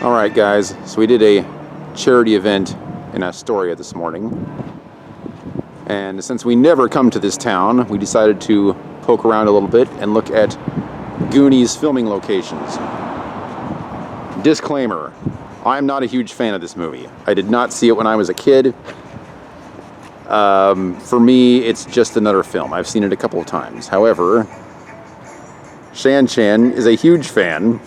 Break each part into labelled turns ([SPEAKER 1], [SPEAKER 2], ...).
[SPEAKER 1] Alright guys, so we did a charity event in Astoria this morning. And since we never come to this town, we decided to poke around a little bit and look at Goonies filming locations. Disclaimer, I'm not a huge fan of this movie. I did not see it when I was a kid. For me, it's just another film. I've seen it a couple of times. However, Shan Chan is a huge fan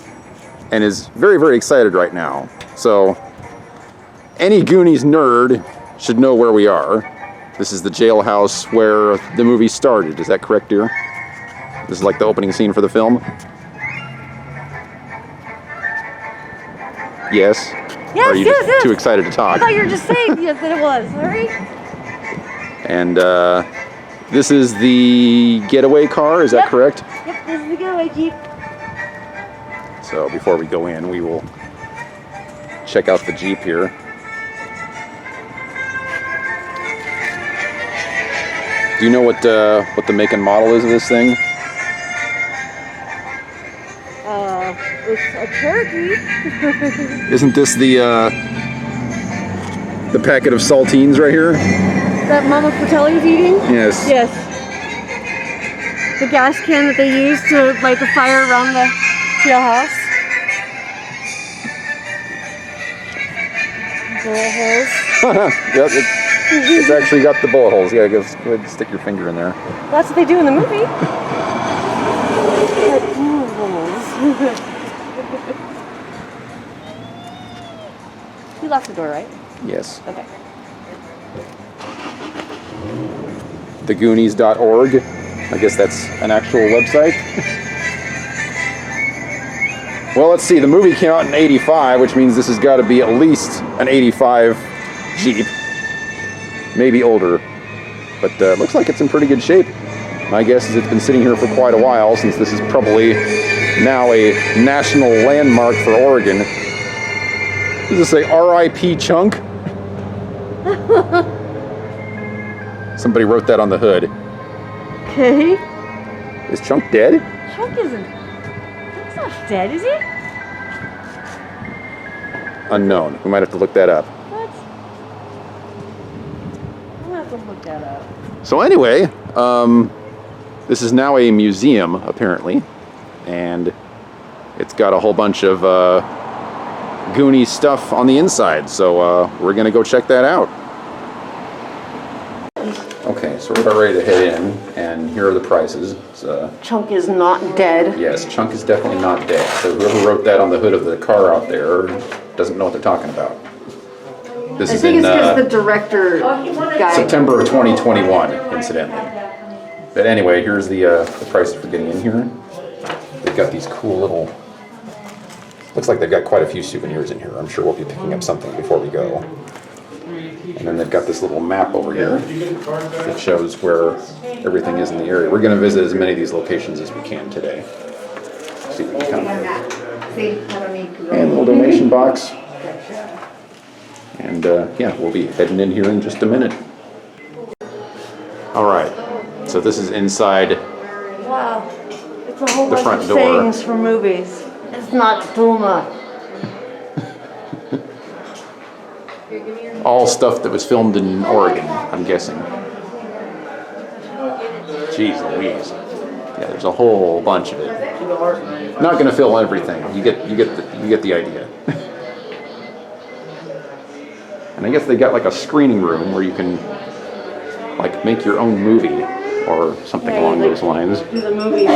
[SPEAKER 1] and is very, very excited right now. So, any Goonies nerd should know where we are. This is the jailhouse where the movie started. Is that correct, dear? This is like the opening scene for the film? Yes?
[SPEAKER 2] Yes,
[SPEAKER 1] or are you
[SPEAKER 2] yes.
[SPEAKER 1] too excited to talk?
[SPEAKER 2] I thought you were just saying yes, that it was. Sorry.
[SPEAKER 1] And this is the Getaway Car, is that correct?
[SPEAKER 2] Yep, this is the Getaway Key.
[SPEAKER 1] So before we go in, we will check out the Jeep here. Do you know what the make and model is of this thing?
[SPEAKER 2] It's a Cherokee.
[SPEAKER 1] Isn't this the packet of saltines right here?
[SPEAKER 2] That Mama Fratelli's eating?
[SPEAKER 1] Yes.
[SPEAKER 2] Yes. The gas can that they use to light the fire around the jailhouse. Bullet holes.
[SPEAKER 1] Yep, it's actually got the bullet holes. You gotta go ahead and stick your finger in there.
[SPEAKER 2] That's what they do in the movie. Like bullet holes. You locked the door, right?
[SPEAKER 1] Yes.
[SPEAKER 2] Okay.
[SPEAKER 1] TheGoonies.org. I guess that's an actual website. Well, let's see. The movie came out in '85, which means this has got to be at least an '85 Jeep. Maybe older. But looks like it's in pretty good shape. My guess is it's been sitting here for quite a while, since this is probably now a national landmark for Oregon. Does this say R.I.P. Chunk? Somebody wrote that on the hood.
[SPEAKER 2] Okay.
[SPEAKER 1] Is Chunk dead?
[SPEAKER 2] Chunk isn't. Chunk's not dead, is he?
[SPEAKER 1] Unknown. We might have to look that up.
[SPEAKER 2] What? I'm gonna have to look that up.
[SPEAKER 1] So anyway, this is now a museum, apparently. And it's got a whole bunch of Goonies stuff on the inside. So we're going to go check that out. Okay, so we're about ready to head in, and here are the prices.
[SPEAKER 2] Chunk is not dead.
[SPEAKER 1] Yes, Chunk is definitely not dead. So whoever wrote that on the hood of the car out there doesn't know what they're talking about. This is in
[SPEAKER 2] it's just the director guy.
[SPEAKER 1] September of 2021, incidentally. But anyway, here's the prices for getting in here. They've got these cool little... Looks like they've got quite a few souvenirs in here. I'm sure we'll be picking up something before we go. And then they've got this little map over here that shows where everything is in the area. We're going to visit as many of these locations as we can today. See if we can come. And a little donation box. And yeah, we'll be heading in here in just a minute. All right, so this is inside.
[SPEAKER 2] Wow, it's a whole
[SPEAKER 1] the
[SPEAKER 2] bunch
[SPEAKER 1] front
[SPEAKER 2] of
[SPEAKER 1] door.
[SPEAKER 2] sayings from movies. It's not Tuma.
[SPEAKER 1] All stuff that was filmed in Oregon, I'm guessing. Jeez Louise. Yeah, there's a whole bunch of it. Not going to film everything. You get the idea. And I guess they got like a screening room where you can like make your own movie or something along those lines.
[SPEAKER 2] Do the movie.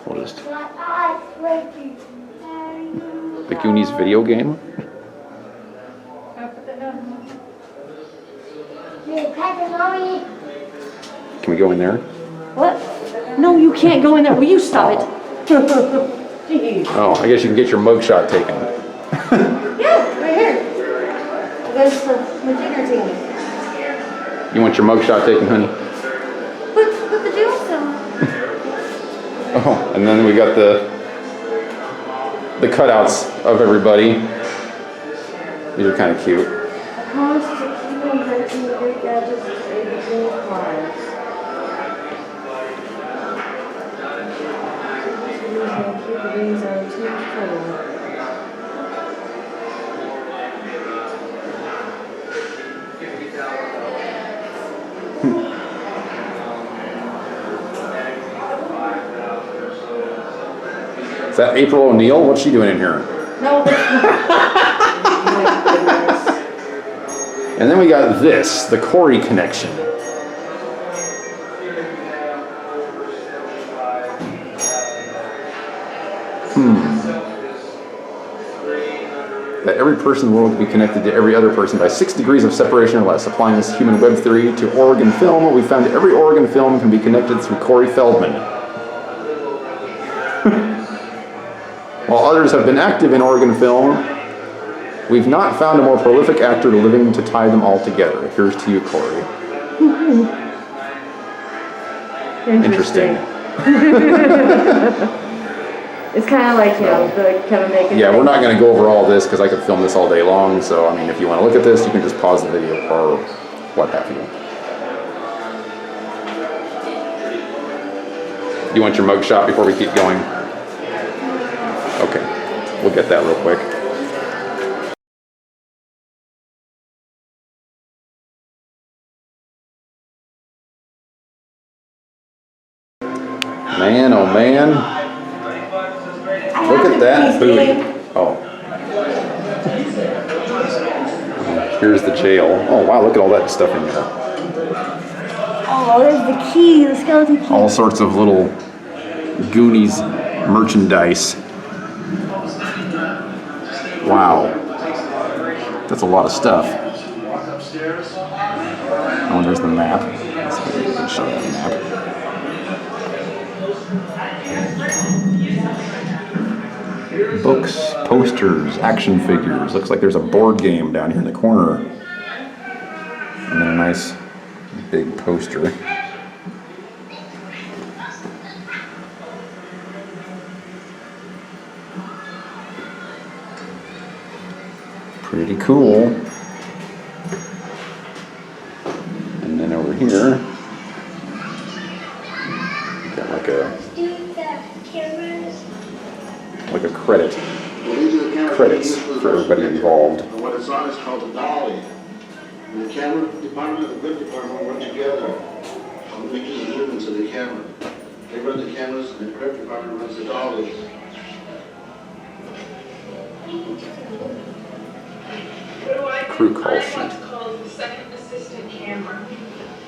[SPEAKER 1] What is the Goonies video game? Can we go in there?
[SPEAKER 2] What? No, you can't go in there. Will you stop it? Jeez.
[SPEAKER 1] Oh, I guess you can get your mugshot taken.
[SPEAKER 2] Yeah, right here. There's the jigger thingy.
[SPEAKER 1] You want your mugshot taken, honey?
[SPEAKER 2] Put the jail cell.
[SPEAKER 1] Oh, and then we got the cutouts of everybody. These are kind of cute.
[SPEAKER 2] degrees are too cold.
[SPEAKER 1] Is that April O'Neil? What's she doing in here?
[SPEAKER 2] No,
[SPEAKER 1] And then we got this, the Corey connection. That every person in the world can be connected to every other person by 6 degrees of separation or less. Applying this human web theory to Oregon film, we found every Oregon film can be connected through Corey Feldman. While others have been active in Oregon film, we've not found a more prolific actor living to tie them all together. Here's to you, Corey. Interesting.
[SPEAKER 2] It's kind of like, you know, the Kevin Bacon.
[SPEAKER 1] Yeah, we're not going to go over all this because I could film this all day long. So, I mean, if you want to look at this, you can just pause the video or what have you. You want your mug shot before we keep going? Okay, we'll get that real quick. Man, oh man. Look at that booty. Oh. Here's the jail. Oh wow, look at all that stuff in there.
[SPEAKER 2] Oh, there's the key, the skeleton key.
[SPEAKER 1] All sorts of little Goonies merchandise. Wow. That's a lot of stuff. Oh, there's the map. Let's see if we can show that map. Books, posters, action figures. Looks like there's a board game down here in the corner. And then a nice big poster. Pretty cool. And then over here, got like a credits for everybody involved.
[SPEAKER 3] What it's on is called a dolly. And the camera department and the grip department work together on making the movements of the camera. They run the cameras and the grip department runs the dollies.
[SPEAKER 1] Crew call sheet.
[SPEAKER 4] What's called the second assistant camera,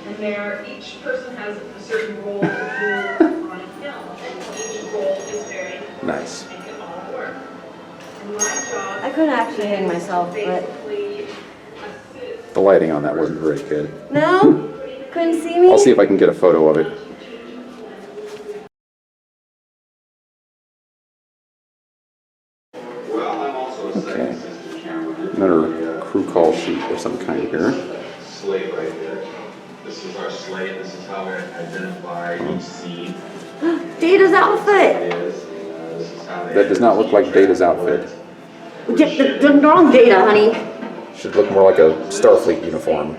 [SPEAKER 4] and each person has a certain role to do on a film, and each role is very
[SPEAKER 1] Nice.
[SPEAKER 4] to make it all work. And my job
[SPEAKER 2] I couldn't actually hang myself, but
[SPEAKER 4] basically assist.
[SPEAKER 1] The lighting on that wasn't very good.
[SPEAKER 2] no, couldn't see me.
[SPEAKER 1] I'll see if I can get a photo of it. Okay. Another crew call sheet of some kind here.
[SPEAKER 5] Slate right here. This is our slate. This is how we identify each scene.
[SPEAKER 2] Data's outfit.
[SPEAKER 5] This is how they
[SPEAKER 1] That does not look like Data's outfit.
[SPEAKER 2] The wrong data, honey.
[SPEAKER 1] Should look more like a Starfleet uniform.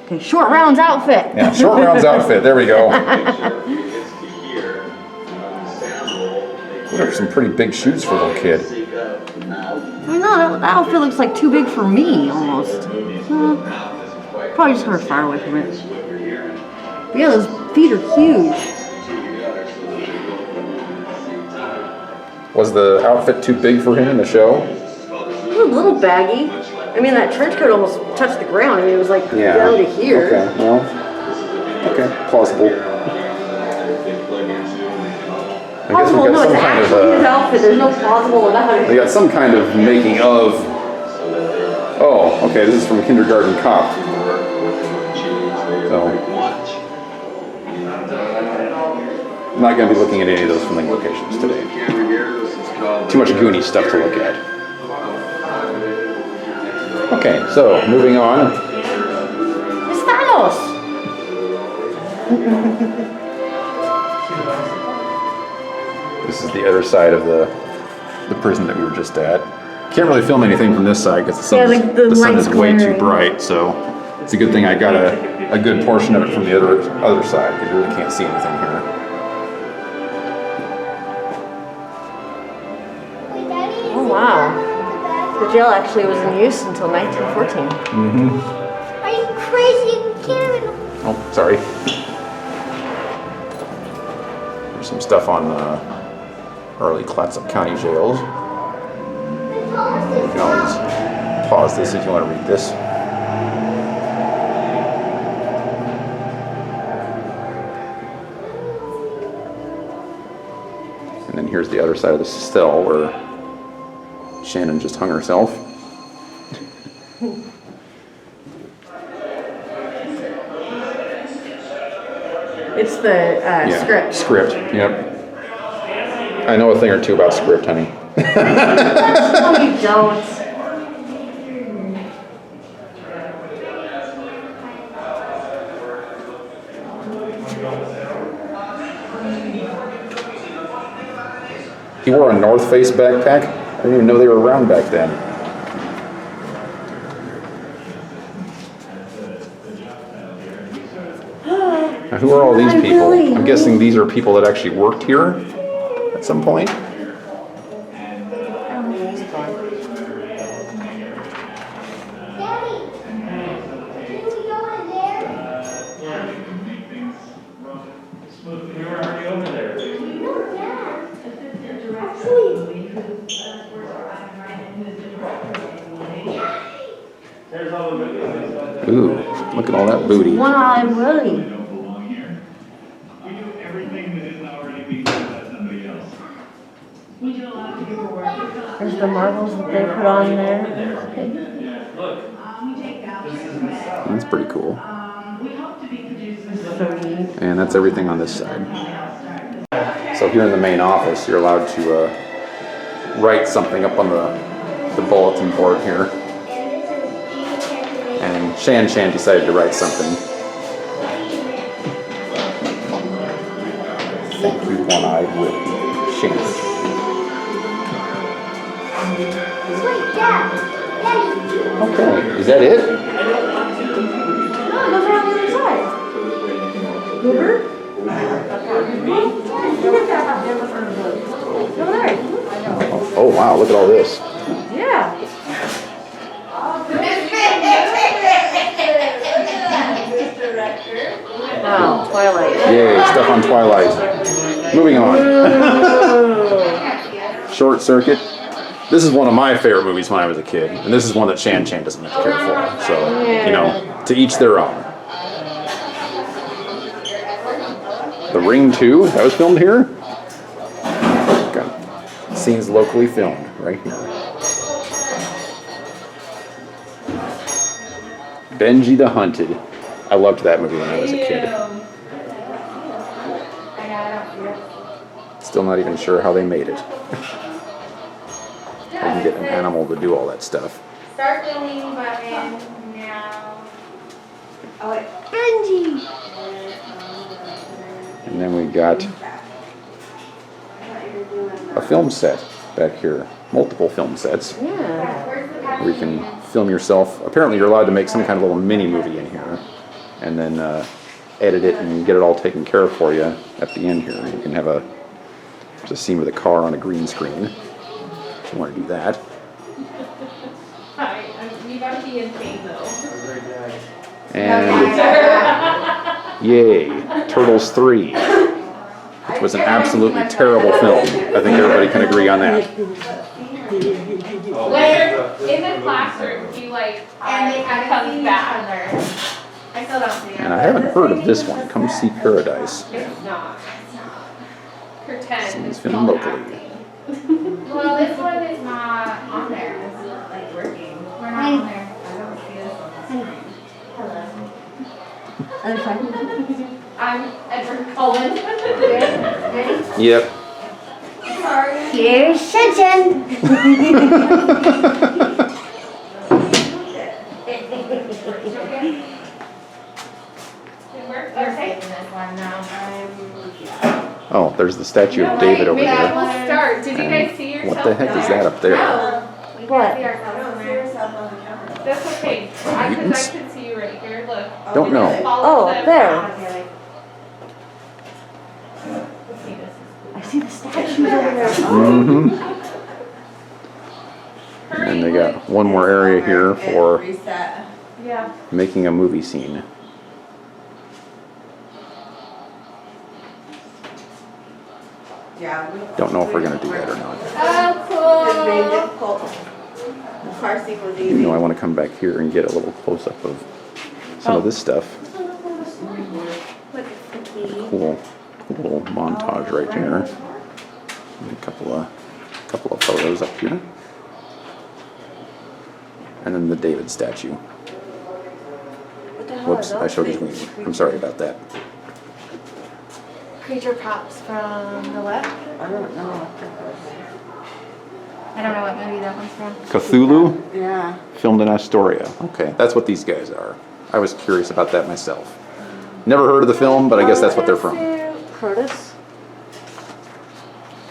[SPEAKER 2] Okay, short rounds outfit.
[SPEAKER 1] Yeah, short rounds outfit. There we go. Those are some pretty big shoes for a little kid.
[SPEAKER 2] I know, that outfit looks like too big for me, almost. Probably just gonna far away from it. But yeah, those feet are huge.
[SPEAKER 1] Was the outfit too big for him in the show?
[SPEAKER 2] It was a little baggy. I mean, that trench coat almost touched the ground. I mean, it was like down to here.
[SPEAKER 1] Okay, well, okay, plausible. I guess we
[SPEAKER 2] Plausible, no,
[SPEAKER 1] got
[SPEAKER 2] it's
[SPEAKER 1] some kind
[SPEAKER 2] actually his
[SPEAKER 1] of,
[SPEAKER 2] outfit. There's no plausible about
[SPEAKER 1] we
[SPEAKER 2] it.
[SPEAKER 1] got some kind of making of, oh, okay, this is from Kindergarten Cop. So, I'm not going to be looking at any of those filming locations today. Too much Goonies stuff to look at. Okay, so moving on.
[SPEAKER 2] It's Thanos!
[SPEAKER 1] This is the other side of the prison that we were just at. Can't really film anything from this side because the sun,
[SPEAKER 2] Yeah, like the
[SPEAKER 1] the sun is
[SPEAKER 2] light's
[SPEAKER 1] way too
[SPEAKER 2] glaring.
[SPEAKER 1] bright, so it's a good thing I got a a good portion of it from the other side because you really can't see anything here.
[SPEAKER 2] Oh wow. The jail actually was in use until 1914.
[SPEAKER 1] Mm-hmm.
[SPEAKER 6] Are you crazy? You can't even.
[SPEAKER 1] Oh, sorry. There's some stuff on early Clatsop County jails. You can always pause this if you want to read this. And then here's the other side of the cell where Shannon just hung herself.
[SPEAKER 2] It's the script.
[SPEAKER 1] Script, yep. I know a thing or two about script, honey.
[SPEAKER 2] No, you don't.
[SPEAKER 1] He wore a North Face backpack. I didn't even know they were around back then. Now, who are all these
[SPEAKER 2] Hi,
[SPEAKER 1] people?
[SPEAKER 2] Billy.
[SPEAKER 1] I'm guessing these are people that actually worked here at some point.
[SPEAKER 6] Daddy, can we go in there?
[SPEAKER 7] We were already over there.
[SPEAKER 6] No, Dad. Actually,
[SPEAKER 7] There's all the movies.
[SPEAKER 1] Ooh, look at all that booty.
[SPEAKER 2] One-eyed Willie.
[SPEAKER 7] We do everything that isn't already being done by somebody else. We do a lot of paperwork.
[SPEAKER 2] There's the marbles that they put on there.
[SPEAKER 7] Look,
[SPEAKER 1] That's pretty cool.
[SPEAKER 7] we hope to be producers.
[SPEAKER 1] And that's everything on this side. So here in the main office, you're allowed to write something up on the bulletin board here. And Shan decided to write something. Thank you, One-Eyed Willie. Shan.
[SPEAKER 6] wait, Dad. Daddy.
[SPEAKER 1] Okay, is that it?
[SPEAKER 2] No, those are on the other side. Goober? Over there.
[SPEAKER 1] Oh wow, look at all this.
[SPEAKER 2] Yeah. Wow, Twilight.
[SPEAKER 1] Yay, stuff on Twilight. Moving on. Short Circuit. This is one of my favorite movies when I was a kid, and this is one that Shan doesn't much care for. So, you know, to each their own. The Ring 2, that was filmed here? Okay. Scenes locally filmed, right here. Benji the Hunted. I loved that movie when I was a kid. Still not even sure how they made it. I can get an animal to do all that stuff.
[SPEAKER 6] Start filming button now. Oh, wait. Benji.
[SPEAKER 1] And then we got a film set back here. Multiple film sets.
[SPEAKER 2] Yeah.
[SPEAKER 1] Where you can film yourself. Apparently you're allowed to make some kind of little mini movie in here. And then edit it and get it all taken care of for you at the end here. You can have there's a scene with a car on a green screen. If you want to do that.
[SPEAKER 4] Hi, you gotta be in pain though.
[SPEAKER 1] And yay, Turtles 3. Which was an absolutely terrible film. I think everybody can agree on that.
[SPEAKER 4] Where in the classroom, you like,
[SPEAKER 6] And they kind of
[SPEAKER 4] comes
[SPEAKER 6] see each
[SPEAKER 4] back.
[SPEAKER 6] other. I still don't see it.
[SPEAKER 1] And I haven't heard of this one. Come See Paradise.
[SPEAKER 4] It's not. Pretend.
[SPEAKER 1] Scenes
[SPEAKER 4] it's
[SPEAKER 1] filmed
[SPEAKER 4] called
[SPEAKER 1] locally.
[SPEAKER 4] acting.
[SPEAKER 6] Well, this one is not on there. This is like working. We're not on there. I don't see this on the screen. Hello.
[SPEAKER 2] Other side.
[SPEAKER 4] I'm Edward Cullen.
[SPEAKER 6] Ready?
[SPEAKER 1] Yep.
[SPEAKER 6] Sorry.
[SPEAKER 2] Here's Shin.
[SPEAKER 6] You're taking this one now.
[SPEAKER 1] Oh, there's the statue of David over
[SPEAKER 4] Maybe
[SPEAKER 1] there.
[SPEAKER 4] we'll start. Did you guys see
[SPEAKER 1] And
[SPEAKER 4] yourself?
[SPEAKER 1] what the heck is that up there?
[SPEAKER 6] No. We
[SPEAKER 2] What?
[SPEAKER 6] can't see ourselves on there.
[SPEAKER 4] That's okay. I
[SPEAKER 1] Mutants?
[SPEAKER 4] can see you right
[SPEAKER 6] right here. Look.
[SPEAKER 1] Don't know.
[SPEAKER 6] Follow
[SPEAKER 2] Oh,
[SPEAKER 6] them.
[SPEAKER 2] there.
[SPEAKER 6] See, this is
[SPEAKER 2] I see the statues over there.
[SPEAKER 1] Mm-hmm. And then they got one more area here for
[SPEAKER 6] Reset. Yeah.
[SPEAKER 1] making a movie scene.
[SPEAKER 8] Yeah.
[SPEAKER 1] Don't know if we're gonna do that or not.
[SPEAKER 6] Oh,
[SPEAKER 8] It's very
[SPEAKER 6] cool.
[SPEAKER 8] difficult. The car seat was easy.
[SPEAKER 1] You know, I want to come back here and get a little close-up of some of this stuff. Cool little montage right here. And a couple of photos up here. And then the David statue. Whoops, I showed his wing. I'm sorry about that.
[SPEAKER 6] Creature props from the left.
[SPEAKER 2] I don't know.
[SPEAKER 6] I don't know what movie that one's from.
[SPEAKER 1] Cthulhu,
[SPEAKER 2] Yeah.
[SPEAKER 1] filmed in Astoria. Okay, that's what these guys are. I was curious about that myself. Never heard of the film, but I guess that's what they're from.
[SPEAKER 2] Crotus?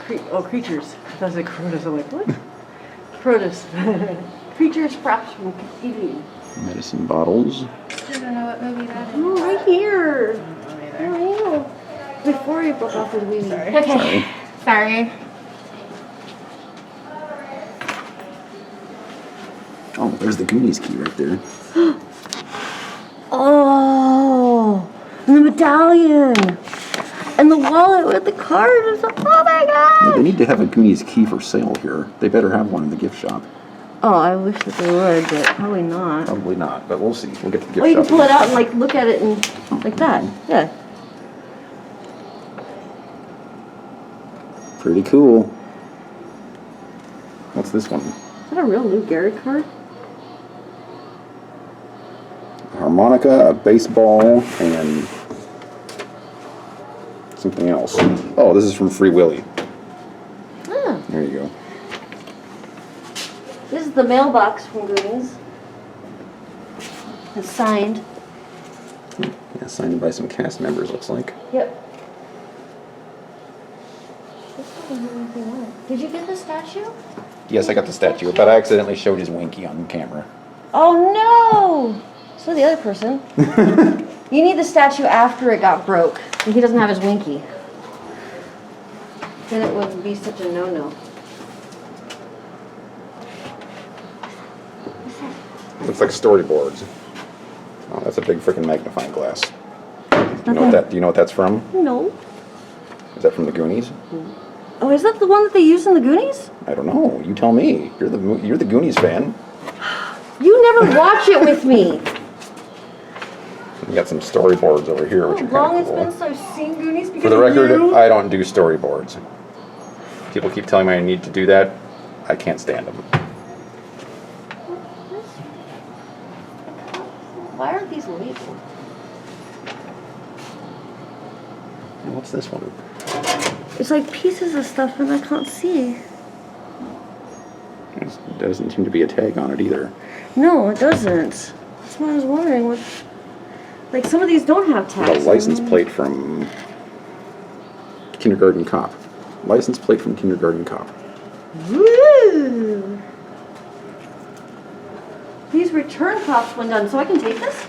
[SPEAKER 2] Creatures. I thought it said Crotus. I'm like, what? Crotus. Creatures props from TV.
[SPEAKER 1] Medicine bottles.
[SPEAKER 6] I don't know what movie that is.
[SPEAKER 2] Oh, right here. Oh, yeah. Before he broke off his weenie.
[SPEAKER 6] Okay. Sorry.
[SPEAKER 1] Oh, there's the Goonies Key right there.
[SPEAKER 2] Oh, and the medallion. And the wallet with the card. Oh my god.
[SPEAKER 1] They need to have a Goonies Key for sale here. They better have one in the gift shop.
[SPEAKER 2] Oh, I wish that they would, but probably not.
[SPEAKER 1] Probably not, but we'll see. We'll get to the gift
[SPEAKER 2] Well, you
[SPEAKER 1] shop.
[SPEAKER 2] can pull it out and like look at it and like that. Yeah.
[SPEAKER 1] Pretty cool. What's this one?
[SPEAKER 2] Is that a real Lou Gehrig card?
[SPEAKER 1] A harmonica, a baseball, and something else. Oh, this is from Free Willy.
[SPEAKER 2] Ah,
[SPEAKER 1] There you go.
[SPEAKER 2] this is the mailbox from Goonies. It's signed.
[SPEAKER 1] Yeah, signed by some cast members, looks like.
[SPEAKER 2] Yep. Did you get the statue?
[SPEAKER 1] Yes, I got the statue, but I accidentally showed his winky on camera.
[SPEAKER 2] Oh no! So the other person. You need the statue after it got broke. And he doesn't have his winky. Then it wouldn't be such a no-no.
[SPEAKER 1] Looks like storyboards. Oh, that's a big freaking magnifying glass. Do you know what that's from?
[SPEAKER 2] No.
[SPEAKER 1] Is that from the Goonies?
[SPEAKER 2] Oh, is that the one that they used in the Goonies?
[SPEAKER 1] I don't know. You tell me. You're the Goonies fan.
[SPEAKER 2] You never watch it with me.
[SPEAKER 1] We got some storyboards over here, which are
[SPEAKER 2] How long
[SPEAKER 1] kind
[SPEAKER 2] it's
[SPEAKER 1] of
[SPEAKER 2] been
[SPEAKER 1] cool.
[SPEAKER 2] since I've seen Goonies because
[SPEAKER 1] For the
[SPEAKER 2] of
[SPEAKER 1] record,
[SPEAKER 2] you?
[SPEAKER 1] I don't do storyboards. People keep telling me I need to do that. I can't stand them.
[SPEAKER 2] Why aren't these labeled?
[SPEAKER 1] And what's this one?
[SPEAKER 2] It's like pieces of stuff and I can't see.
[SPEAKER 1] It doesn't seem to be a tag on it either.
[SPEAKER 2] No, it doesn't. That's why I was wondering what. Like some of these don't have
[SPEAKER 1] A
[SPEAKER 2] tags.
[SPEAKER 1] license plate from Kindergarten Cop. License plate from Kindergarten Cop.
[SPEAKER 2] Woo! These return pops went done, so I can take this?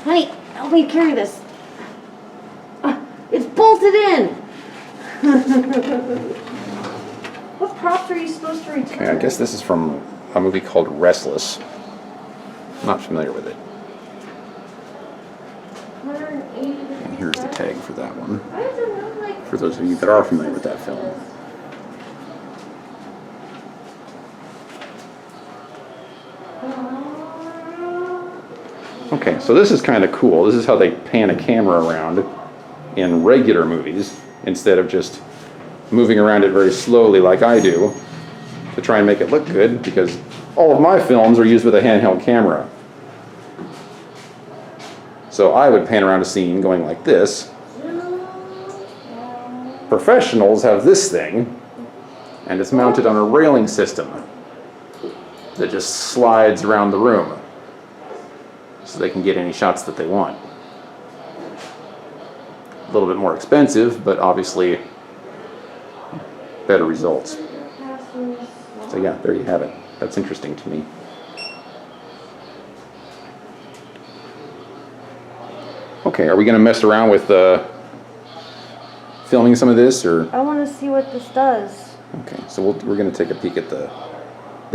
[SPEAKER 2] Honey, help me carry this. It's bolted in! What props are you supposed to return?
[SPEAKER 1] Okay, I guess this is from a movie called Restless. Not familiar with it. And here's the tag for that one. For those of you that are familiar with that film. Okay, so this is kind of cool. This is how they pan a camera around in regular movies instead of just moving around it very slowly like I do to try and make it look good, because all of my films are used with a handheld camera. So I would pan around a scene going like this. Professionals have this thing, and it's mounted on a railing system that just slides around the room so they can get any shots that they want. A little bit more expensive, but obviously better results. So yeah, there you have it. That's interesting to me. Okay, are we gonna mess around with filming some of this, or?
[SPEAKER 2] I want to see what this does.
[SPEAKER 1] Okay, so we're gonna take a peek at the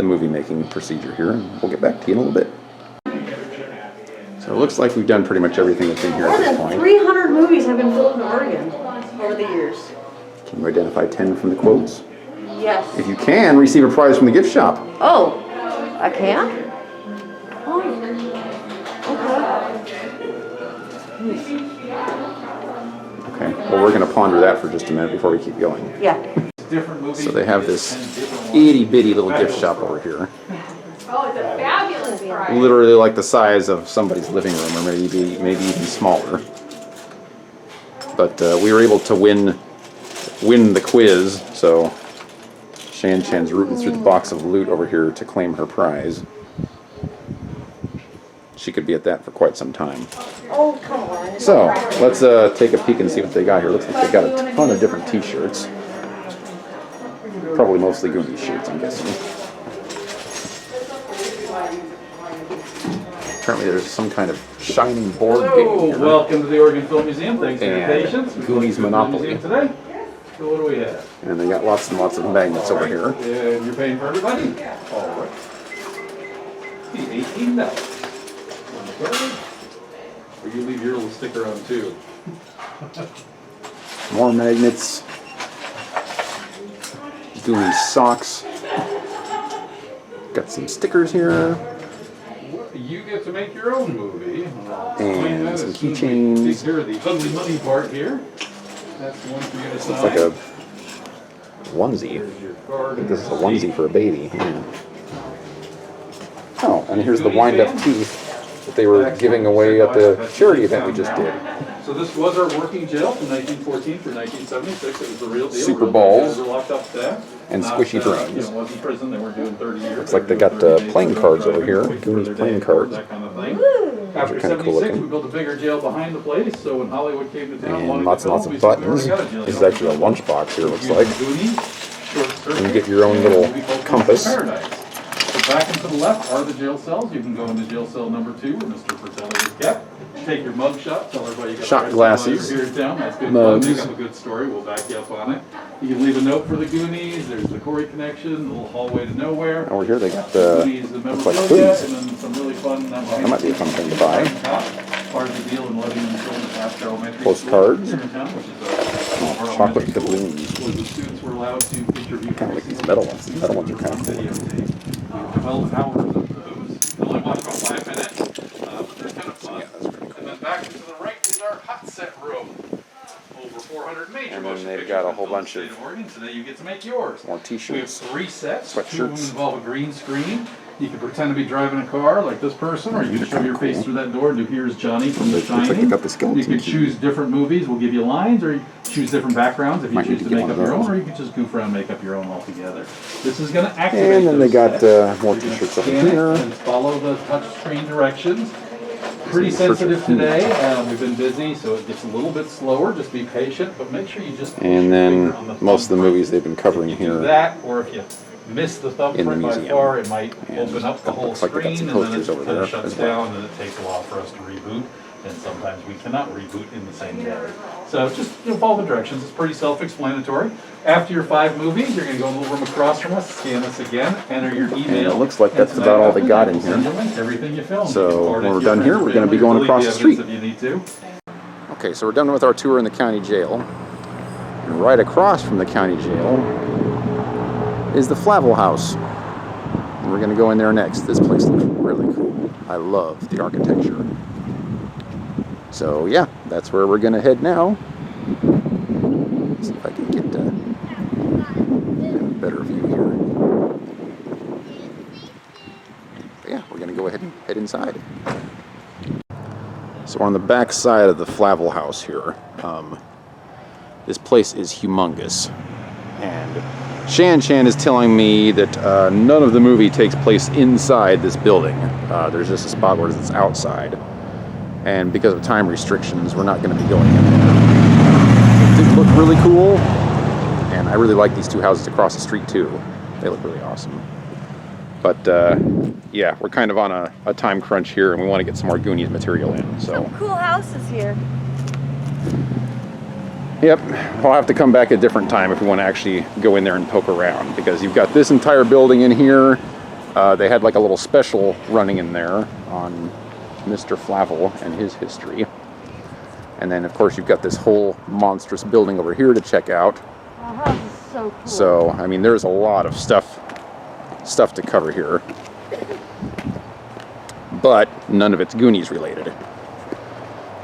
[SPEAKER 1] movie making procedure here, and we'll get back to you in a little bit. So it looks like we've done pretty much everything that's in here
[SPEAKER 2] More
[SPEAKER 1] at this
[SPEAKER 2] than
[SPEAKER 1] point.
[SPEAKER 2] 300 movies have been filmed in Oregon over the years.
[SPEAKER 1] Can you identify 10 from the quotes?
[SPEAKER 2] Yes.
[SPEAKER 1] If you can, receive a prize from the gift shop.
[SPEAKER 2] Oh, I can? Oh, okay.
[SPEAKER 1] Okay, well, we're gonna ponder that for just a minute before we keep going.
[SPEAKER 2] Yeah.
[SPEAKER 1] So they have this itty bitty little gift shop over here.
[SPEAKER 6] Oh, it's a fabulous prize.
[SPEAKER 1] Literally like the size of somebody's living room, or maybe even smaller. But we were able to win the quiz, so Shan Chan's rooting through the box of loot over here to claim her prize. She could be at that for quite some time.
[SPEAKER 2] Oh, come on.
[SPEAKER 1] So let's take a peek and see what they got here. Looks like they got a ton of different T-shirts. Probably mostly Goonies shirts, I'm guessing. Apparently there's some kind of shining board game here.
[SPEAKER 9] Welcome to the Oregon Film Museum. Thanks for your
[SPEAKER 1] And
[SPEAKER 9] patience.
[SPEAKER 1] Goonies Monopoly.
[SPEAKER 9] Today. So what do we have?
[SPEAKER 1] And they got lots and lots of magnets over here.
[SPEAKER 9] And you're paying for everybody? All right. $18. Or you leave your little sticker on too.
[SPEAKER 1] More magnets. Goonies socks. Got some stickers here.
[SPEAKER 9] You get to make your own movie.
[SPEAKER 1] And some keychains.
[SPEAKER 9] Take care of the ugly money part here. That's one for you to sign.
[SPEAKER 1] It's like a onesie. I think this is a onesie for a baby. Yeah. Oh, and here's the wind-up teeth that they were giving away at the charity event we just did.
[SPEAKER 9] So this was our working jail from 1914 through 1976. It was the real deal.
[SPEAKER 1] Super balls
[SPEAKER 9] Were locked up there.
[SPEAKER 1] and squishy brains.
[SPEAKER 9] It wasn't prison. They weren't doing 30 years.
[SPEAKER 1] Looks like they got playing cards over here. Goonies playing cards.
[SPEAKER 9] That kind of thing. After
[SPEAKER 1] Those are kinda cool
[SPEAKER 9] 76,
[SPEAKER 1] looking.
[SPEAKER 9] we built a bigger jail behind the place. So when Hollywood came to town,
[SPEAKER 1] And lots and lots of buttons. This is actually a lunchbox here, looks like.
[SPEAKER 9] And
[SPEAKER 1] you get your own little compass.
[SPEAKER 9] So back and to the left are the jail cells. You can go into jail cell number 2 where Mr. Fratelli is kept. Take your mug shot, tell everybody you got
[SPEAKER 1] Shot
[SPEAKER 9] the rest
[SPEAKER 1] glasses.
[SPEAKER 9] while you're here in town. That's good
[SPEAKER 1] Mugs.
[SPEAKER 9] fun. Make up a good story. We'll back you up on it. You can leave a note for the Goonies. There's the Corey connection, the little hallway to nowhere.
[SPEAKER 1] Over here they got
[SPEAKER 9] Goonies, the
[SPEAKER 1] looks like
[SPEAKER 9] memorabilia,
[SPEAKER 1] hoodies.
[SPEAKER 9] and then some really fun.
[SPEAKER 1] That might be a fun thing to buy.
[SPEAKER 9] Part of the deal in letting them film at Astor Elementary
[SPEAKER 1] Postcards.
[SPEAKER 9] School here in town, which is
[SPEAKER 1] Oh, chocolate doubloons.
[SPEAKER 9] where the students were allowed to interview.
[SPEAKER 1] Kind of like these metal ones. These metal ones are kind of cool.
[SPEAKER 9] 12 hours of those. They only watch about 5 minutes, but they're kind of fun. And then back to the right is our hot set room. Over 400 major
[SPEAKER 1] And then
[SPEAKER 9] motion
[SPEAKER 1] they've
[SPEAKER 9] pictures
[SPEAKER 1] got a
[SPEAKER 9] in
[SPEAKER 1] whole
[SPEAKER 9] the
[SPEAKER 1] bunch
[SPEAKER 9] state
[SPEAKER 1] of
[SPEAKER 9] Oregon. Today you get to make yours.
[SPEAKER 1] more
[SPEAKER 9] We have
[SPEAKER 1] T-shirts.
[SPEAKER 9] 3 sets. 2 of them
[SPEAKER 1] Sweatshirts.
[SPEAKER 9] involve a green screen. You can pretend to be driving a car like this person, or you can show your face through that door and do "Here's Johnny" from The
[SPEAKER 1] Looks like they
[SPEAKER 9] Shining.
[SPEAKER 1] got the skeleton
[SPEAKER 9] You could
[SPEAKER 1] key.
[SPEAKER 9] choose different movies. We'll give you lines, or you choose different backgrounds if you
[SPEAKER 1] Might need
[SPEAKER 9] choose
[SPEAKER 1] to
[SPEAKER 9] to
[SPEAKER 1] get
[SPEAKER 9] make
[SPEAKER 1] one
[SPEAKER 9] up
[SPEAKER 1] of
[SPEAKER 9] your own,
[SPEAKER 1] those.
[SPEAKER 9] or you can just goof around and make up your own altogether. This is going to activate.
[SPEAKER 1] And then they
[SPEAKER 9] those
[SPEAKER 1] got
[SPEAKER 9] sets.
[SPEAKER 1] more
[SPEAKER 9] You're gonna
[SPEAKER 1] T-shirts up
[SPEAKER 9] scan it
[SPEAKER 1] here.
[SPEAKER 9] and follow the touch screen directions. Pretty
[SPEAKER 1] Some
[SPEAKER 9] sensitive
[SPEAKER 1] food.
[SPEAKER 9] today. We've been busy, so it gets a little bit slower. Just be patient, but make sure you just push
[SPEAKER 1] And
[SPEAKER 9] your
[SPEAKER 1] then
[SPEAKER 9] finger on the
[SPEAKER 1] most of the
[SPEAKER 9] thumb
[SPEAKER 1] movies they've been covering
[SPEAKER 9] you do
[SPEAKER 1] here.
[SPEAKER 9] that, or if you miss the
[SPEAKER 1] in the
[SPEAKER 9] thumbprint by
[SPEAKER 1] museum.
[SPEAKER 9] far, it might
[SPEAKER 1] And
[SPEAKER 9] open up the whole
[SPEAKER 1] looks like they got
[SPEAKER 9] screen,
[SPEAKER 1] some
[SPEAKER 9] and then
[SPEAKER 1] posters
[SPEAKER 9] it
[SPEAKER 1] over
[SPEAKER 9] kind
[SPEAKER 1] there
[SPEAKER 9] of shuts
[SPEAKER 1] as well.
[SPEAKER 9] down, and it takes a while for us to reboot. And sometimes we cannot reboot in the same day. So just follow the directions. It's pretty self-explanatory. After your 5 movies, you're going to go in the little room across from us, scan this again, enter your email.
[SPEAKER 1] And it looks like
[SPEAKER 9] and
[SPEAKER 1] that's
[SPEAKER 9] tonight
[SPEAKER 1] about all they
[SPEAKER 9] after
[SPEAKER 1] got
[SPEAKER 9] that,
[SPEAKER 1] in
[SPEAKER 9] we'll send
[SPEAKER 1] here.
[SPEAKER 9] you a link to everything you filmed.
[SPEAKER 1] So
[SPEAKER 9] You can forward it
[SPEAKER 1] when
[SPEAKER 9] to
[SPEAKER 1] we're
[SPEAKER 9] your
[SPEAKER 1] done here,
[SPEAKER 9] friends
[SPEAKER 1] we're
[SPEAKER 9] or
[SPEAKER 1] gonna be
[SPEAKER 9] family,
[SPEAKER 1] going
[SPEAKER 9] or
[SPEAKER 1] across
[SPEAKER 9] delete
[SPEAKER 1] the street.
[SPEAKER 9] evidence If you need to.
[SPEAKER 1] Okay, so we're done with our tour in the county jail. And right across from the county jail is the Flavel House. And we're gonna go in there next. This place looks really cool. I love the architecture. So yeah, that's where we're gonna head now. See if I can get a better view here. But yeah, we're gonna go ahead and head inside. So we're on the back side of the Flavel House here. This place is humongous. And Shan Chan is telling me that none of the movie takes place inside this building. There's just a spot where it's outside. And because of time restrictions, we're not going to be going in there. It did look really cool. And I really like these 2 houses across the street too. They look really awesome. But yeah, we're kind of on a time crunch here, and we want to get some more Goonies material in. So
[SPEAKER 2] Some cool houses here.
[SPEAKER 1] yep, we'll have to come back at a different time if we want to actually go in there and poke around, because you've got this entire building in here. They had like a little special running in there on Mr. Flavel and his history. And then of course you've got this whole monstrous building over here to check out.
[SPEAKER 2] Our house is so cool.
[SPEAKER 1] So, I mean, there's a lot of stuff to cover here. But none of it's Goonies related.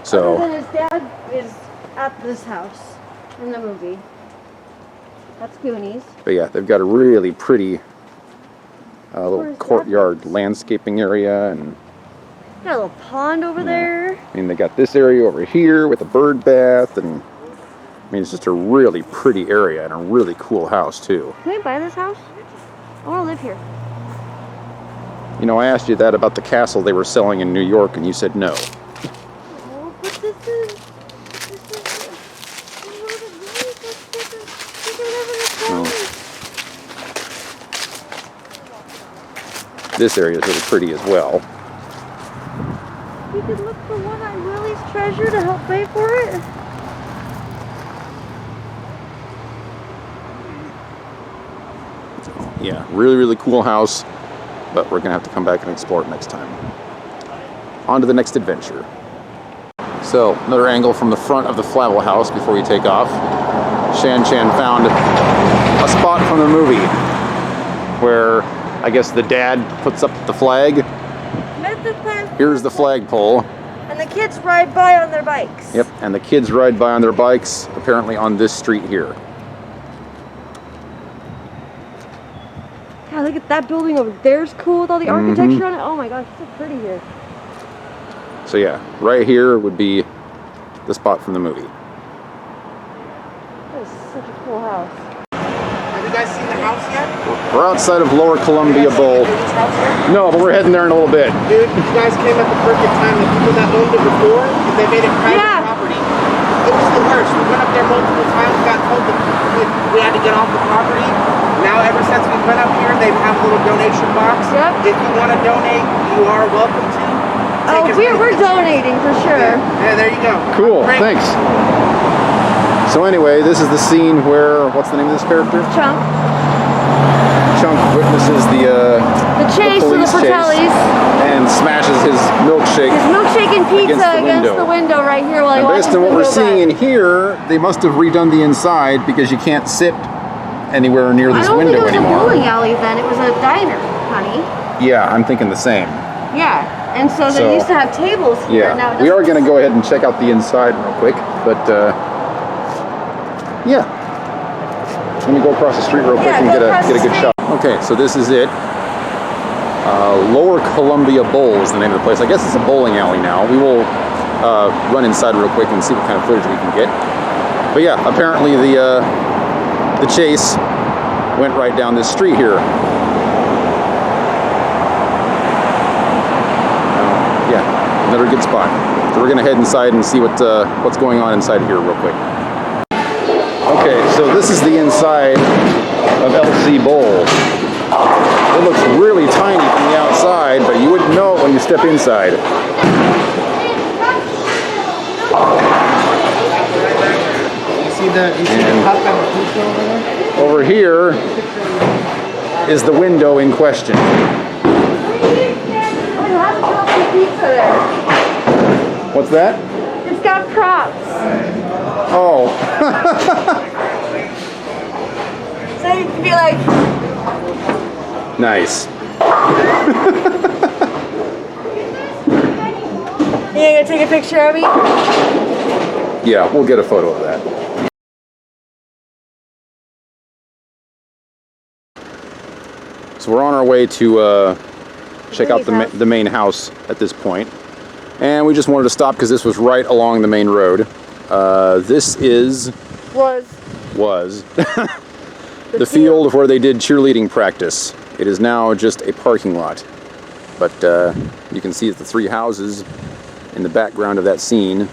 [SPEAKER 1] So,
[SPEAKER 2] Other than his dad is at this house in the movie. That's Goonies.
[SPEAKER 1] but yeah, they've got a really pretty little
[SPEAKER 2] Where's that
[SPEAKER 1] courtyard
[SPEAKER 2] house?
[SPEAKER 1] landscaping area, and
[SPEAKER 2] Got a little pond over there.
[SPEAKER 1] I mean, they got this area over here with a bird bath, and I mean, it's just a really pretty area and a really cool house too.
[SPEAKER 2] Can we buy this house? I want to live here.
[SPEAKER 1] You know, I asked you that about the castle they were selling in New York, and you said no.
[SPEAKER 2] Oh, but this is.
[SPEAKER 1] This area is really pretty as well.
[SPEAKER 2] You could look for one I really's treasure to help pay for it.
[SPEAKER 1] Yeah, really, really cool house, but we're gonna have to come back and explore it next time. On to the next adventure. So, another angle from the front of the Flavel house before we take off. Shan found a spot from the movie where I guess the dad puts up the flag. Here's the flagpole.
[SPEAKER 2] And the kids ride by on their bikes.
[SPEAKER 1] Yep, and the kids ride by on their bikes, apparently on this street here.
[SPEAKER 2] God, look at that building over there's cool with all the architecture on it. Oh my gosh, it's so pretty here.
[SPEAKER 1] So yeah, right here would be the spot from the movie.
[SPEAKER 2] That is such a cool house.
[SPEAKER 8] Have you guys seen the house yet?
[SPEAKER 1] We're outside of Lower Columbia Bowl.
[SPEAKER 8] This house here?
[SPEAKER 1] No, but we're heading there in a little bit.
[SPEAKER 8] Dude, you guys came at the perfect time. The people that owned it before, they made it private
[SPEAKER 2] Yeah.
[SPEAKER 8] property. It was the worst. We went up there multiple times, got told that we had to get off the property. Now, ever since we went up here, they have a little donation box.
[SPEAKER 2] Yep.
[SPEAKER 8] If you want to donate, you are welcome to.
[SPEAKER 2] Oh, we're donating for sure.
[SPEAKER 8] Yeah, there you go.
[SPEAKER 1] Cool,
[SPEAKER 8] Great.
[SPEAKER 1] thanks. So anyway, this is the scene where, what's the name of this character?
[SPEAKER 2] Chunk.
[SPEAKER 1] Chunk witnesses the
[SPEAKER 2] chase to the
[SPEAKER 1] police
[SPEAKER 2] Fratellis.
[SPEAKER 1] and smashes his milkshake.
[SPEAKER 2] His milkshake and pizza
[SPEAKER 1] Against the window.
[SPEAKER 2] right here while he
[SPEAKER 1] And
[SPEAKER 2] watches
[SPEAKER 1] based on what
[SPEAKER 2] them
[SPEAKER 1] we're
[SPEAKER 2] go
[SPEAKER 1] seeing
[SPEAKER 2] by.
[SPEAKER 1] in here, they must have redone the inside because you can't sit anywhere near this
[SPEAKER 2] I don't
[SPEAKER 1] window
[SPEAKER 2] think it was
[SPEAKER 1] anymore.
[SPEAKER 2] a bowling alley then. It was a diner, honey.
[SPEAKER 1] Yeah, I'm thinking the same.
[SPEAKER 2] Yeah. And so they
[SPEAKER 1] So,
[SPEAKER 2] used to have tables here. Now
[SPEAKER 1] Yeah,
[SPEAKER 2] it
[SPEAKER 1] we are
[SPEAKER 2] doesn't-
[SPEAKER 1] going to go ahead and check out the inside real quick, but yeah. Let me go across the street real quick
[SPEAKER 2] Yeah,
[SPEAKER 1] and
[SPEAKER 2] go
[SPEAKER 1] get a
[SPEAKER 2] across the
[SPEAKER 1] good
[SPEAKER 2] street.
[SPEAKER 1] shot. Okay, so this is it. Lower Columbia Bowl is the name of the place. I guess it's a bowling alley now. We will run inside real quick and see what kind of footage we can get. But yeah, apparently the chase went right down this street here. Yeah, another good spot. So we're gonna head inside and see what's going on inside here real quick. Okay, so this is the inside of LC Bowl. It looks really tiny from the outside, but you wouldn't know it when you step inside.
[SPEAKER 8] You see the cup and the pizza over there?
[SPEAKER 1] Over here is the window in question.
[SPEAKER 2] Oh, it has a chocolate pizza there.
[SPEAKER 1] What's that?
[SPEAKER 2] It's got props.
[SPEAKER 1] Oh,
[SPEAKER 2] So you can be like,
[SPEAKER 1] nice.
[SPEAKER 2] you gonna take a picture of me?
[SPEAKER 1] Yeah, we'll get a photo of that. So we're on our way to check out the main house at this point. And we just wanted to stop because this was right along the main road. This was the field where they did cheerleading practice. It is now just a parking lot. But you can see that the three houses in the background of that scene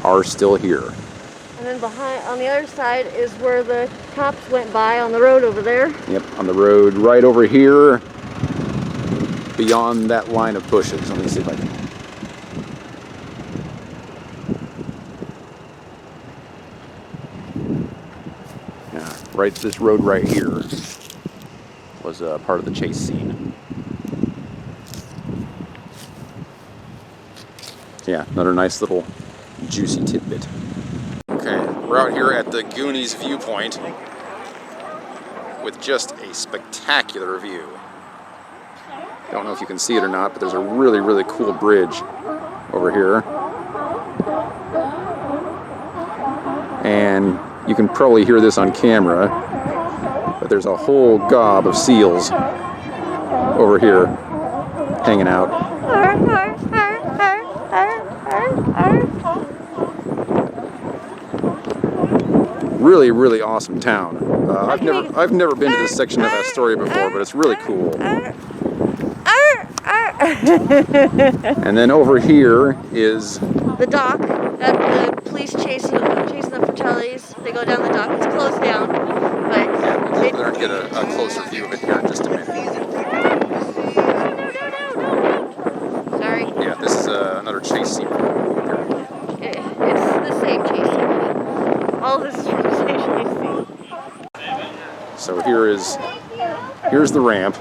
[SPEAKER 1] are still here.
[SPEAKER 2] And then behind, on the other side, is where the cops went by on the road over there.
[SPEAKER 1] Yep, on the road right over here beyond that line of bushes. Let me see if I can. Yeah, right. This road right here was part of the chase scene. Yeah, another nice little juicy tidbit. Okay, we're out here at the Goonies Viewpoint with just a spectacular view. I don't know if you can see it or not, but there's a really, really cool bridge over here. And you can probably hear this on camera, but there's a whole gob of seals over here hanging out. Really, really awesome town. I've never been to this section of Astoria before, but it's really cool. And then over here is
[SPEAKER 2] the dock that the police chasing the Fratellis. They go down the dock. It's closed down, but
[SPEAKER 1] we'll go there and get a closer view of it here in just a minute.
[SPEAKER 2] Sorry.
[SPEAKER 1] Yeah, this is another chase scene.
[SPEAKER 2] It's the same chase scene. All this is from the same chase scene.
[SPEAKER 1] So here's the ramp.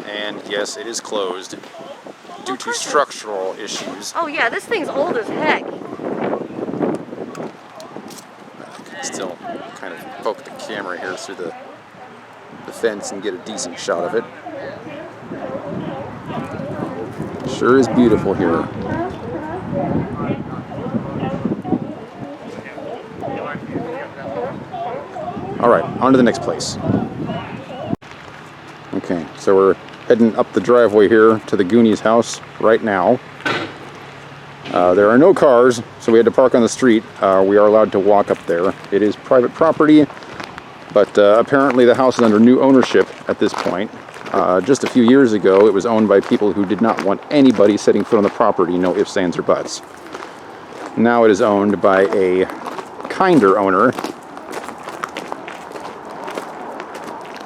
[SPEAKER 1] And yes, it is closed due to structural issues.
[SPEAKER 2] Oh yeah, this thing's old as heck.
[SPEAKER 1] I can still kind of poke the camera here through the fence and get a decent shot of it. Sure is beautiful here. All right, on to the next place. Okay, so we're heading up the driveway here to the Goonies house right now. There are no cars, so we had to park on the street. We are allowed to walk up there. It is private property, but apparently the house is under new ownership at this point. Just a few years ago, it was owned by people who did not want anybody setting foot on the property, no ifs, ands, or buts. Now it is owned by a kinder owner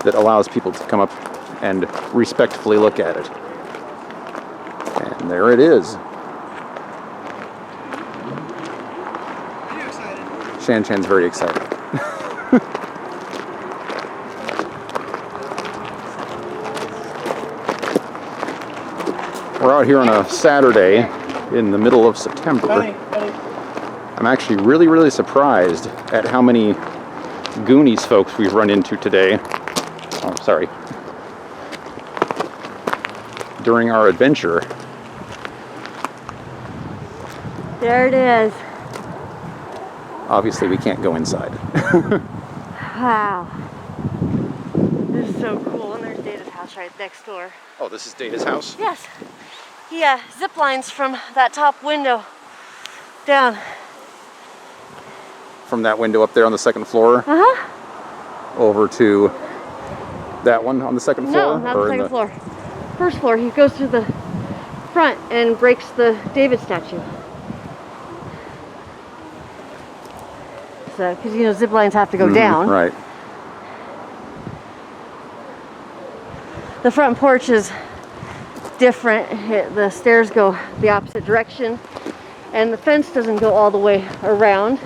[SPEAKER 1] that allows people to come up and respectfully look at it. And there it is.
[SPEAKER 8] Are you excited?
[SPEAKER 1] Shan Chan's very excited. We're out here on a Saturday in the middle of September. I'm actually really, really surprised at how many Goonies folks we've run into today. Oh, sorry. During our adventure.
[SPEAKER 2] There it is.
[SPEAKER 1] Obviously, we can't go inside.
[SPEAKER 2] Wow. This is so cool. And there's Data's house right next door.
[SPEAKER 1] Oh, this is Data's house?
[SPEAKER 2] Yes. He zip lines from that top window down.
[SPEAKER 1] From that window up there on the second floor?
[SPEAKER 2] Uh-huh.
[SPEAKER 1] Over to that one on the second floor?
[SPEAKER 2] No, not the second floor. First floor. He goes through the front and breaks the David statue. So, because you know zip lines have to go down.
[SPEAKER 1] Right.
[SPEAKER 2] The front porch is different. The stairs go the opposite direction, and the fence doesn't go all the way around,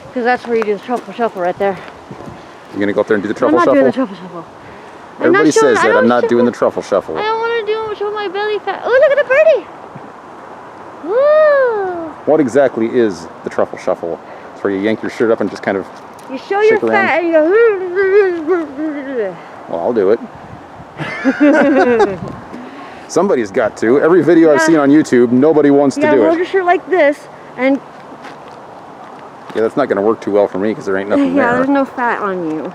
[SPEAKER 2] because that's where you do the truffle shuffle right there.
[SPEAKER 1] You're gonna go up there and do the truffle shuffle?
[SPEAKER 2] I'm not doing the truffle shuffle.
[SPEAKER 1] Everybody says that. I'm not doing the truffle shuffle.
[SPEAKER 2] I don't want to do it with my belly fat. Oh, look at the birdie! Woo!
[SPEAKER 1] What exactly is the truffle shuffle? It's where you yank your shirt up and just kind of
[SPEAKER 2] You show your
[SPEAKER 1] around.
[SPEAKER 2] fat and you go.
[SPEAKER 1] Well, I'll do it. Somebody's got to. Every video I've seen on YouTube, nobody wants to do
[SPEAKER 2] hold
[SPEAKER 1] it.
[SPEAKER 2] your shirt like this, and
[SPEAKER 1] Yeah, that's not going to work too well for me because there ain't nothing
[SPEAKER 2] yeah,
[SPEAKER 1] there.
[SPEAKER 2] there's no fat on you.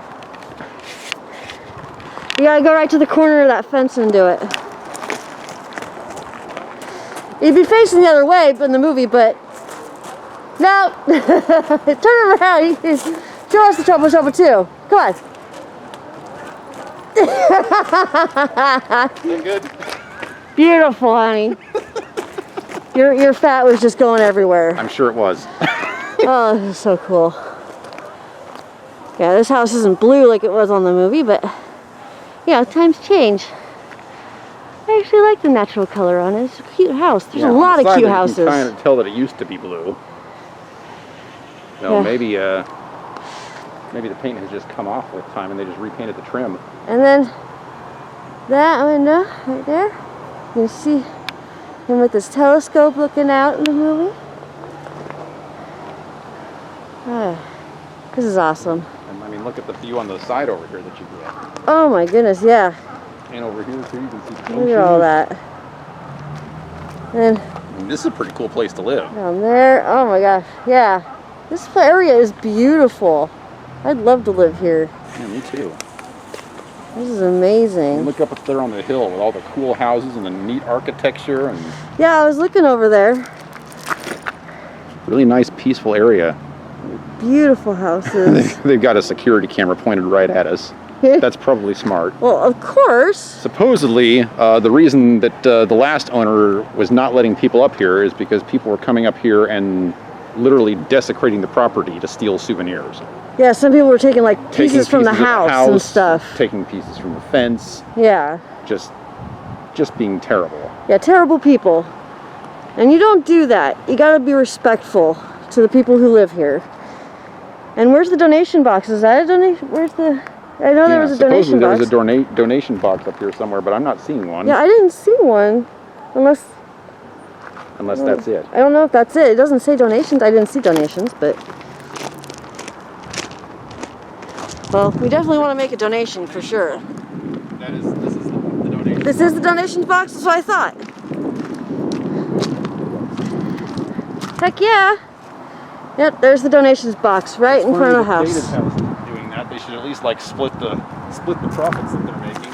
[SPEAKER 2] You gotta go right to the corner of that fence and do it. You'd be facing the other way in the movie, but no. Turn around. Show us the truffle shuffle too. Come on.
[SPEAKER 1] Good.
[SPEAKER 2] Beautiful, honey. Your fat was just going everywhere.
[SPEAKER 1] I'm sure it was.
[SPEAKER 2] Oh, this is so cool. Yeah, this house isn't blue like it was on the movie, but Yeah, times change. I actually like the natural color on it. It's a cute house. There's a lot of cute houses.
[SPEAKER 1] You can kind of tell that it used to be blue. No, maybe maybe the paint has just come off with time and they just repainted the trim.
[SPEAKER 2] And then that window right there, you can see him with his telescope looking out in the movie. This is awesome.
[SPEAKER 1] And I mean, look at the view on the side over here that you get.
[SPEAKER 2] Oh my goodness, yeah.
[SPEAKER 1] And over here too, you can see.
[SPEAKER 2] Look at all that. And
[SPEAKER 1] I mean, this is a pretty cool place to live.
[SPEAKER 2] down there, oh my gosh, yeah. This area is beautiful. I'd love to live here.
[SPEAKER 1] Yeah, me too.
[SPEAKER 2] This is amazing.
[SPEAKER 1] And look up there on the hill with all the cool houses and the neat architecture and
[SPEAKER 2] Yeah, I was looking over there.
[SPEAKER 1] really nice, peaceful area.
[SPEAKER 2] Beautiful houses.
[SPEAKER 1] They've got a security camera pointed right at us. That's probably smart.
[SPEAKER 2] Well, of course.
[SPEAKER 1] Supposedly, the reason that the last owner was not letting people up here is because people were coming up here and literally desecrating the property to steal souvenirs.
[SPEAKER 2] Yeah, some people were taking like pieces from the house and stuff.
[SPEAKER 1] Taking pieces from the fence.
[SPEAKER 2] Yeah.
[SPEAKER 1] Just being terrible.
[SPEAKER 2] Yeah, terrible people. And you don't do that. You gotta be respectful to the people who live here. And where's the donation box? Is that a donation? Where's the... I know there was a donation box.
[SPEAKER 1] Supposedly there was a donation box up here somewhere, but I'm not seeing one.
[SPEAKER 2] Yeah, I didn't see one. Unless
[SPEAKER 1] that's it.
[SPEAKER 2] I don't know if that's it. It doesn't say donations. I didn't see donations, but... Well, we definitely want to make a donation for sure.
[SPEAKER 1] This is the donation.
[SPEAKER 2] This is the donations box? That's what I thought. Heck yeah. Yep, there's the donations box right in front of the house.
[SPEAKER 1] David's house isn't doing that. They should at least like split the profits that they're making.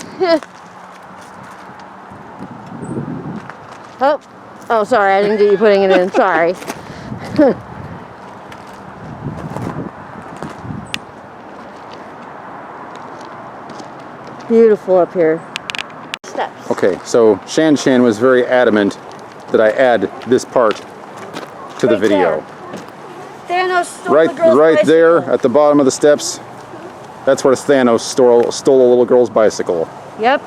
[SPEAKER 2] Oh, sorry, I didn't get you putting it in. Sorry. Beautiful up here. Steps.
[SPEAKER 1] Okay, so Shan was very adamant that I add this part to the video.
[SPEAKER 2] Thanos stole the girl's
[SPEAKER 1] right there
[SPEAKER 2] bicycle.
[SPEAKER 1] at the bottom of the steps. That's where Thanos stole a little girl's bicycle.
[SPEAKER 2] Yep.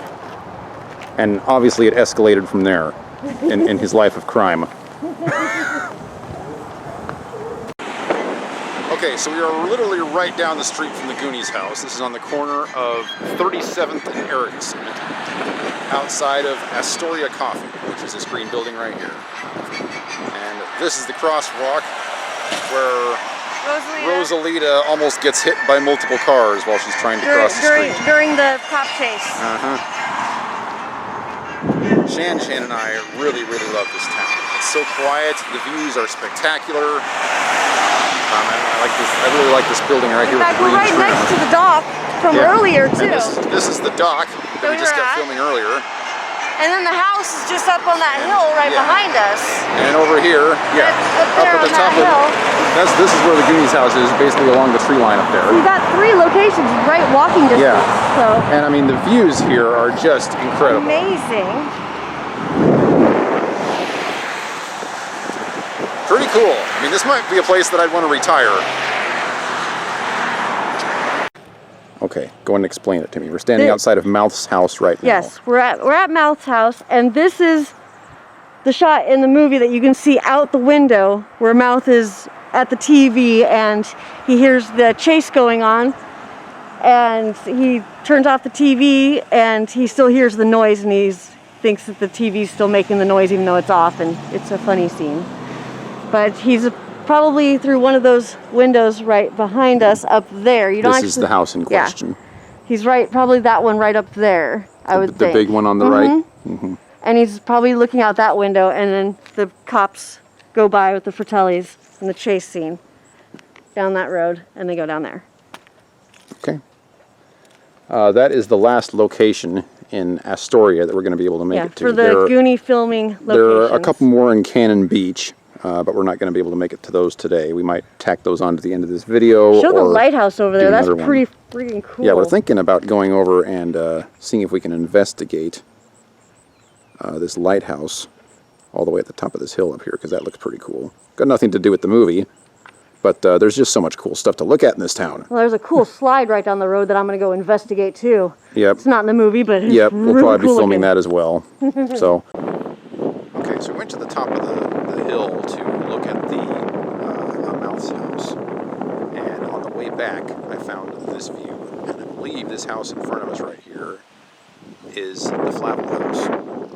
[SPEAKER 1] And obviously it escalated from there in his life of crime. Okay, so we are literally right down the street from the Goonies house. This is on the corner of 37th and Erickson, outside of Astoria Coffee, which is this green building right here. And this is the crosswalk where Rosalita almost gets hit by multiple cars while she's trying to cross the street.
[SPEAKER 2] During the cop chase.
[SPEAKER 1] Shan and I really love this town. It's so quiet, the views are spectacular. I really like this building right here.
[SPEAKER 2] In fact, we're right next to the dock from earlier too.
[SPEAKER 1] And this is the dock that we just got filming earlier.
[SPEAKER 2] And then the house is just up on that hill right behind us.
[SPEAKER 1] And over here, up at the top of this is where the Goonies house is, basically along the tree line up there.
[SPEAKER 2] You got 3 locations right walking distance.
[SPEAKER 1] Yeah.
[SPEAKER 2] So.
[SPEAKER 1] And I mean the views here are just incredible.
[SPEAKER 2] Amazing.
[SPEAKER 1] Pretty cool. I mean, this might be a place that I'd want to retire. Okay, go and explain it to me. We're standing outside of Mouth's house right now.
[SPEAKER 2] Yes, we're at Mouth's house, and this is the shot in the movie that you can see out the window where Mouth is at the TV and he hears the chase going on, and he turns off the TV and he still hears the noise and he thinks that the TV's still making the noise even though it's off, and it's a funny scene. But he's probably through one of those windows right behind us up there. You don't
[SPEAKER 1] This
[SPEAKER 2] actually,
[SPEAKER 1] is the house in question.
[SPEAKER 2] Yeah. He's probably that one right up there, I would think.
[SPEAKER 1] The big one on the right? Mm-hmm.
[SPEAKER 2] And he's probably looking out that window, and then the cops go by with the Fratellis in the chase scene down that road, and they go down there.
[SPEAKER 1] Okay. That is the last location in Astoria that we're going to be able to make it to.
[SPEAKER 2] For the Goonie filming locations.
[SPEAKER 1] There are a couple more in Cannon Beach. But we're not going to be able to make it to those today. We might tack those on to the end of this video.
[SPEAKER 2] Show the lighthouse over there. That's pretty freaking cool.
[SPEAKER 1] Yeah, we're thinking about going over and seeing if we can investigate this lighthouse all the way at the top of this hill up here, because that looks pretty cool. Got nothing to do with the movie, But there's just so much cool stuff to look at in this town.
[SPEAKER 2] Well, there's a cool slide right down the road that I'm going to go investigate too.
[SPEAKER 1] Yep.
[SPEAKER 2] It's not in the movie, but it's
[SPEAKER 1] Yep,
[SPEAKER 2] really
[SPEAKER 1] we'll probably
[SPEAKER 2] cool
[SPEAKER 1] be filming
[SPEAKER 2] looking.
[SPEAKER 1] that as well. So, okay, so we went to the top of the hill to look at the Mouth's house. And on the way back, I found this view. And I believe this house in front of us right here is the Flavel house.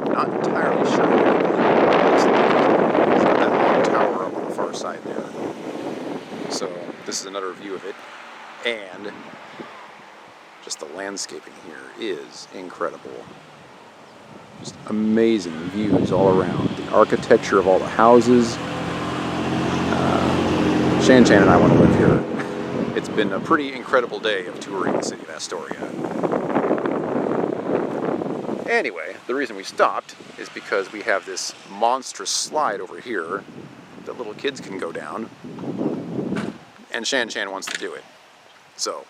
[SPEAKER 1] Not entirely sure what it looks like. It's got that long tower up on the far side there. So this is another view of it, and just the landscaping here is incredible. Just amazing views all around. The architecture of all the houses. Shan and I want to live here. It's been a pretty incredible day of touring the city of Astoria. Anyway, the reason we stopped is because we have this monstrous slide over here that little kids can go down. And Shan wants to do it. So,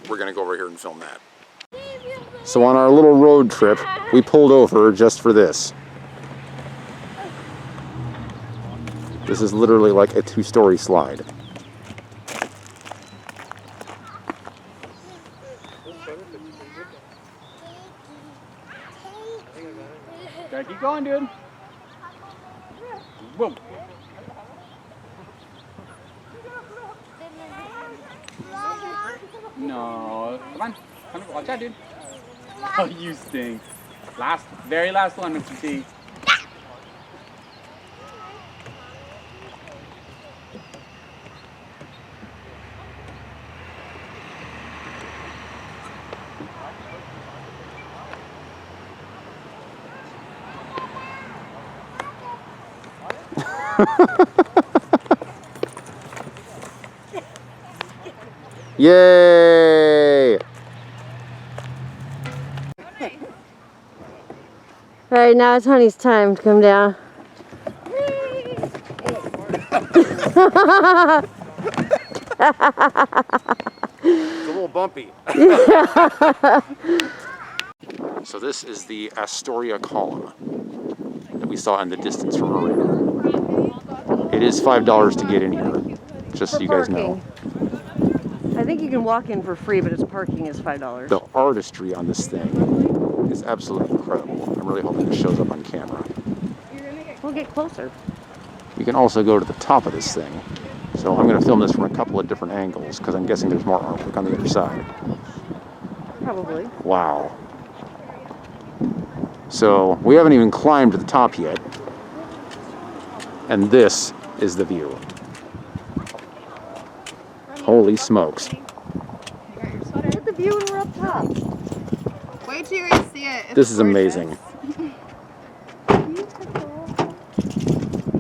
[SPEAKER 1] we're gonna go over here and film that. So on our little road trip, we pulled over just for this. This is literally like a 2-story slide.
[SPEAKER 8] Gotta keep going, dude. Whoa. No, come on. Watch out, dude. Oh, you stink. Very last one, Mr. T.
[SPEAKER 1] Yay!
[SPEAKER 2] All right, now it's Honey's time to come down.
[SPEAKER 1] It's a little bumpy. So this is the Astoria column that we saw in the distance from earlier. It is $5 to get in here, just so you guys know.
[SPEAKER 2] I think you can walk in for free, but its parking is $5.
[SPEAKER 1] The artistry on this thing is absolutely incredible. I'm really hoping it shows up on camera.
[SPEAKER 2] We'll get closer.
[SPEAKER 1] You can also go to the top of this thing. So I'm going to film this from a couple of different angles because I'm guessing there's more artwork on the other side.
[SPEAKER 2] Probably.
[SPEAKER 1] Wow. So we haven't even climbed to the top yet. And this is the view. Holy smokes.
[SPEAKER 2] Look at the view when we're up top.
[SPEAKER 6] Wait till you guys see it. It's
[SPEAKER 1] This is
[SPEAKER 6] gorgeous.
[SPEAKER 1] amazing.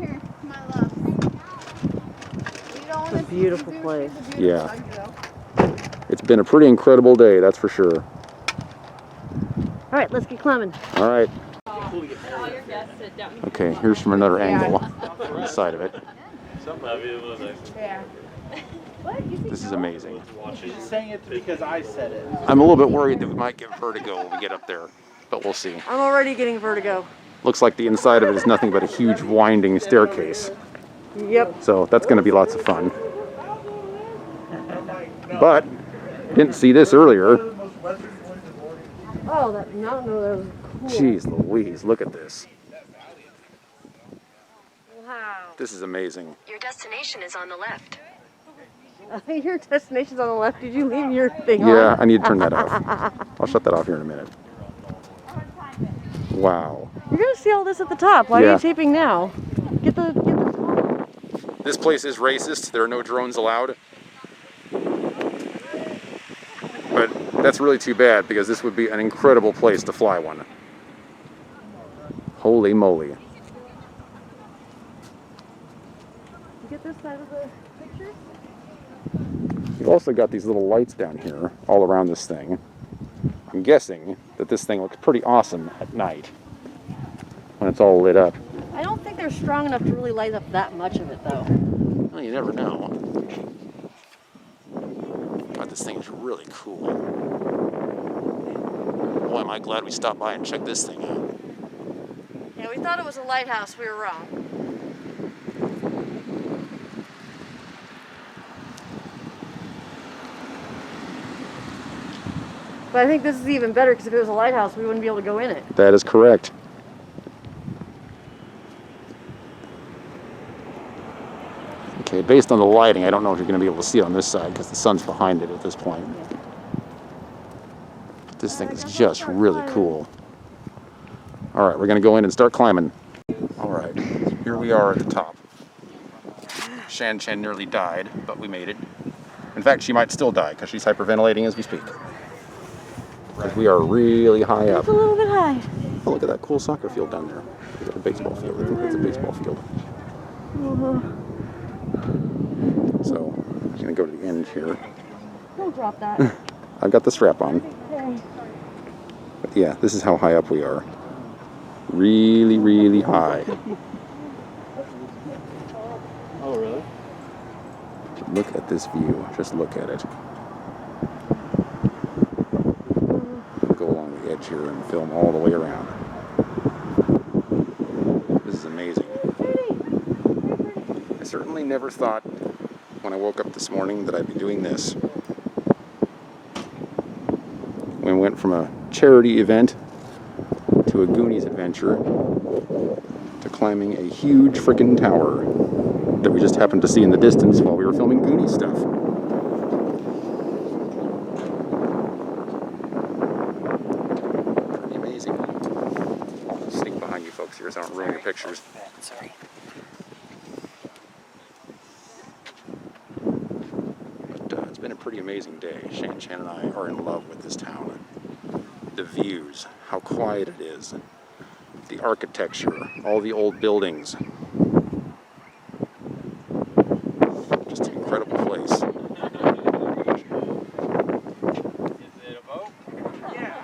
[SPEAKER 6] Here, my love.
[SPEAKER 2] It's a beautiful place.
[SPEAKER 1] Yeah. It's been a pretty incredible day, that's for sure.
[SPEAKER 2] All right, let's get climbing.
[SPEAKER 1] All right. Okay, here's from another angle on the side of it.
[SPEAKER 6] Yeah.
[SPEAKER 1] This is amazing.
[SPEAKER 8] She's saying it because I said it.
[SPEAKER 1] I'm a little bit worried that we might get vertigo when we get up there, but we'll see.
[SPEAKER 2] I'm already getting vertigo.
[SPEAKER 1] Looks like the inside of it is nothing but a huge winding staircase.
[SPEAKER 2] Yep.
[SPEAKER 1] So that's going to be lots of fun. But, didn't see this earlier.
[SPEAKER 2] Oh, that mountain over there was cool.
[SPEAKER 1] Jeez Louise, look at this.
[SPEAKER 2] Wow.
[SPEAKER 1] This is amazing.
[SPEAKER 10] Your destination is on the left.
[SPEAKER 2] Your destination's on the left. Did you leave your thing on?
[SPEAKER 1] Yeah, I need to turn that off. I'll shut that off here in a minute. Wow.
[SPEAKER 2] You're gonna see all this at the top. Why are
[SPEAKER 1] Yeah.
[SPEAKER 2] you taping now? Get the
[SPEAKER 1] This place is racist. There are no drones allowed. But that's really too bad because this would be an incredible place to fly one. Holy moly.
[SPEAKER 2] Get this side of the picture.
[SPEAKER 1] You've also got these little lights down here all around this thing. I'm guessing that this thing looks pretty awesome at night when it's all lit up.
[SPEAKER 2] I don't think they're strong enough to really light up that much of it, though.
[SPEAKER 1] Well, you never know. But this thing is really cool. Boy, am I glad we stopped by and checked this thing out.
[SPEAKER 2] Yeah, we thought it was a lighthouse. We were wrong. But I think this is even better because if it was a lighthouse, we wouldn't be able to go in it.
[SPEAKER 1] That is correct. Okay, based on the lighting, I don't know if you're going to be able to see it on this side because the sun's behind it at this point. But this thing is just really cool. All right, we're going to go in and start climbing. All right, here we are at the top. Shan Chen nearly died, but we made it. In fact, she might still die because she's hyperventilating as we speak. Because we are really high up.
[SPEAKER 2] It's a little bit high.
[SPEAKER 1] Oh, look at that cool soccer field down there. Is that a baseball field? I think that's a baseball field. So, I'm going to go to the end here.
[SPEAKER 2] Don't drop that.
[SPEAKER 1] I've got the strap on.
[SPEAKER 2] Okay.
[SPEAKER 1] But yeah, this is how high up we are. Really, really high.
[SPEAKER 9] Oh, really?
[SPEAKER 1] Look at this view. Just look at it. Go along the edge here and film all the way around. This is amazing. I certainly never thought when I woke up this morning that I'd be doing this. We went from a charity event to a Goonies adventure to climbing a huge freaking tower that we just happened to see in the distance while we were filming Goonies stuff. Pretty amazing. I'll sneak behind you folks here so I don't ruin your pictures.
[SPEAKER 2] Sorry.
[SPEAKER 1] But it's been a pretty amazing day. Shan and I are in love with this town. The views, how quiet it is, the architecture, all the old buildings. Just an incredible place.
[SPEAKER 8] Is it a boat? Yeah.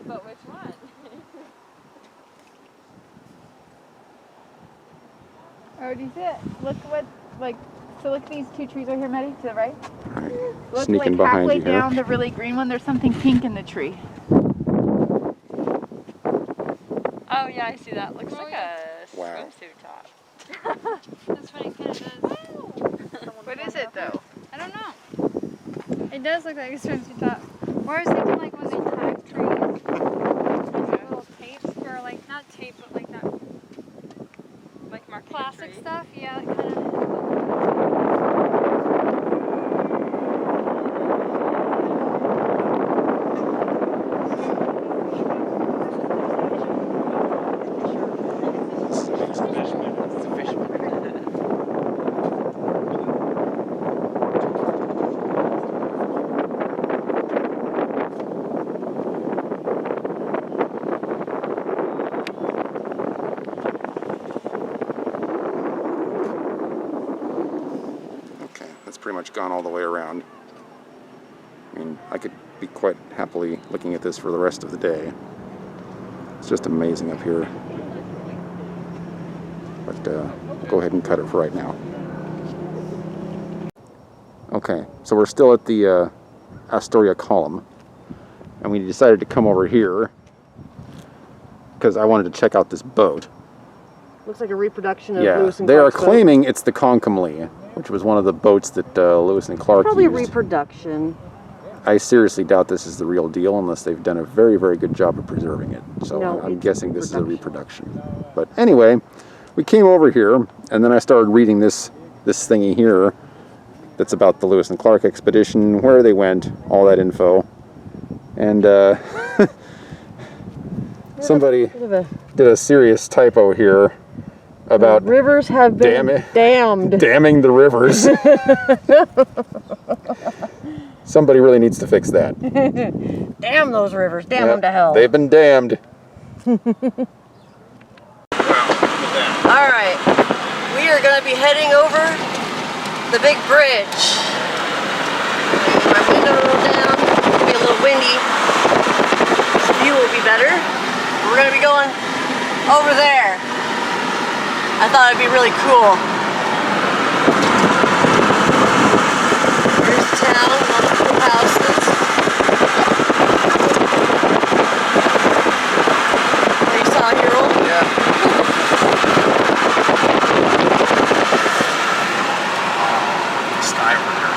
[SPEAKER 6] But which one? Oh, do you see it? Look what, like, so look at these two trees right here, Maddie, to the right.
[SPEAKER 1] Right.
[SPEAKER 6] Look,
[SPEAKER 1] Sneaking
[SPEAKER 6] like
[SPEAKER 1] behind
[SPEAKER 6] halfway
[SPEAKER 1] you here.
[SPEAKER 6] down the really green one, there's something pink in the tree.
[SPEAKER 11] Oh yeah, I see that. Looks like a
[SPEAKER 1] Wow.
[SPEAKER 11] swimsuit top.
[SPEAKER 6] That's funny, it kind of does. What is it though?
[SPEAKER 11] I don't know. It does look like a swimsuit top. Or I was thinking like was it tack trees? Like little tapes for like not tape but like that like marquee plastic tree stuff. Yeah, it kind of.
[SPEAKER 1] Pretty much gone all the way around. I mean, I could be quite happily looking at this for the rest of the day. It's just amazing up here. But we'll go ahead and cut it for right now. Okay, so we're still at the Astoria column, and we decided to come over here because I wanted to check out this boat.
[SPEAKER 2] Looks like a reproduction of
[SPEAKER 1] Yeah,
[SPEAKER 2] Lewis and
[SPEAKER 1] they are
[SPEAKER 2] Clark's boat.
[SPEAKER 1] claiming it's the Conchomly, which was one of the boats that Lewis and Clark
[SPEAKER 2] Probably
[SPEAKER 1] used.
[SPEAKER 2] reproduction.
[SPEAKER 1] I seriously doubt this is the real deal unless they've done a very, very good job of preserving it. So
[SPEAKER 2] No,
[SPEAKER 1] I'm
[SPEAKER 2] it's
[SPEAKER 1] guessing this is a reproduction. But anyway, we came over here, and then I started reading this thingy here that's about the Lewis and Clark expedition, where they went, all that info. And somebody did a serious typo here about
[SPEAKER 2] rivers have been damned.
[SPEAKER 1] Damning the rivers. Somebody really needs to fix that.
[SPEAKER 2] Damn those rivers. Damn them to hell.
[SPEAKER 1] They've been damned.
[SPEAKER 2] Alright. We are going to be heading over the big bridge. My window down. It'll be a little windy. The view will be better. We're going to be going over there. I thought it'd be really cool. Here's the town, all the cool houses. Oh, you saw Harold? Yeah.
[SPEAKER 1] Sky over there.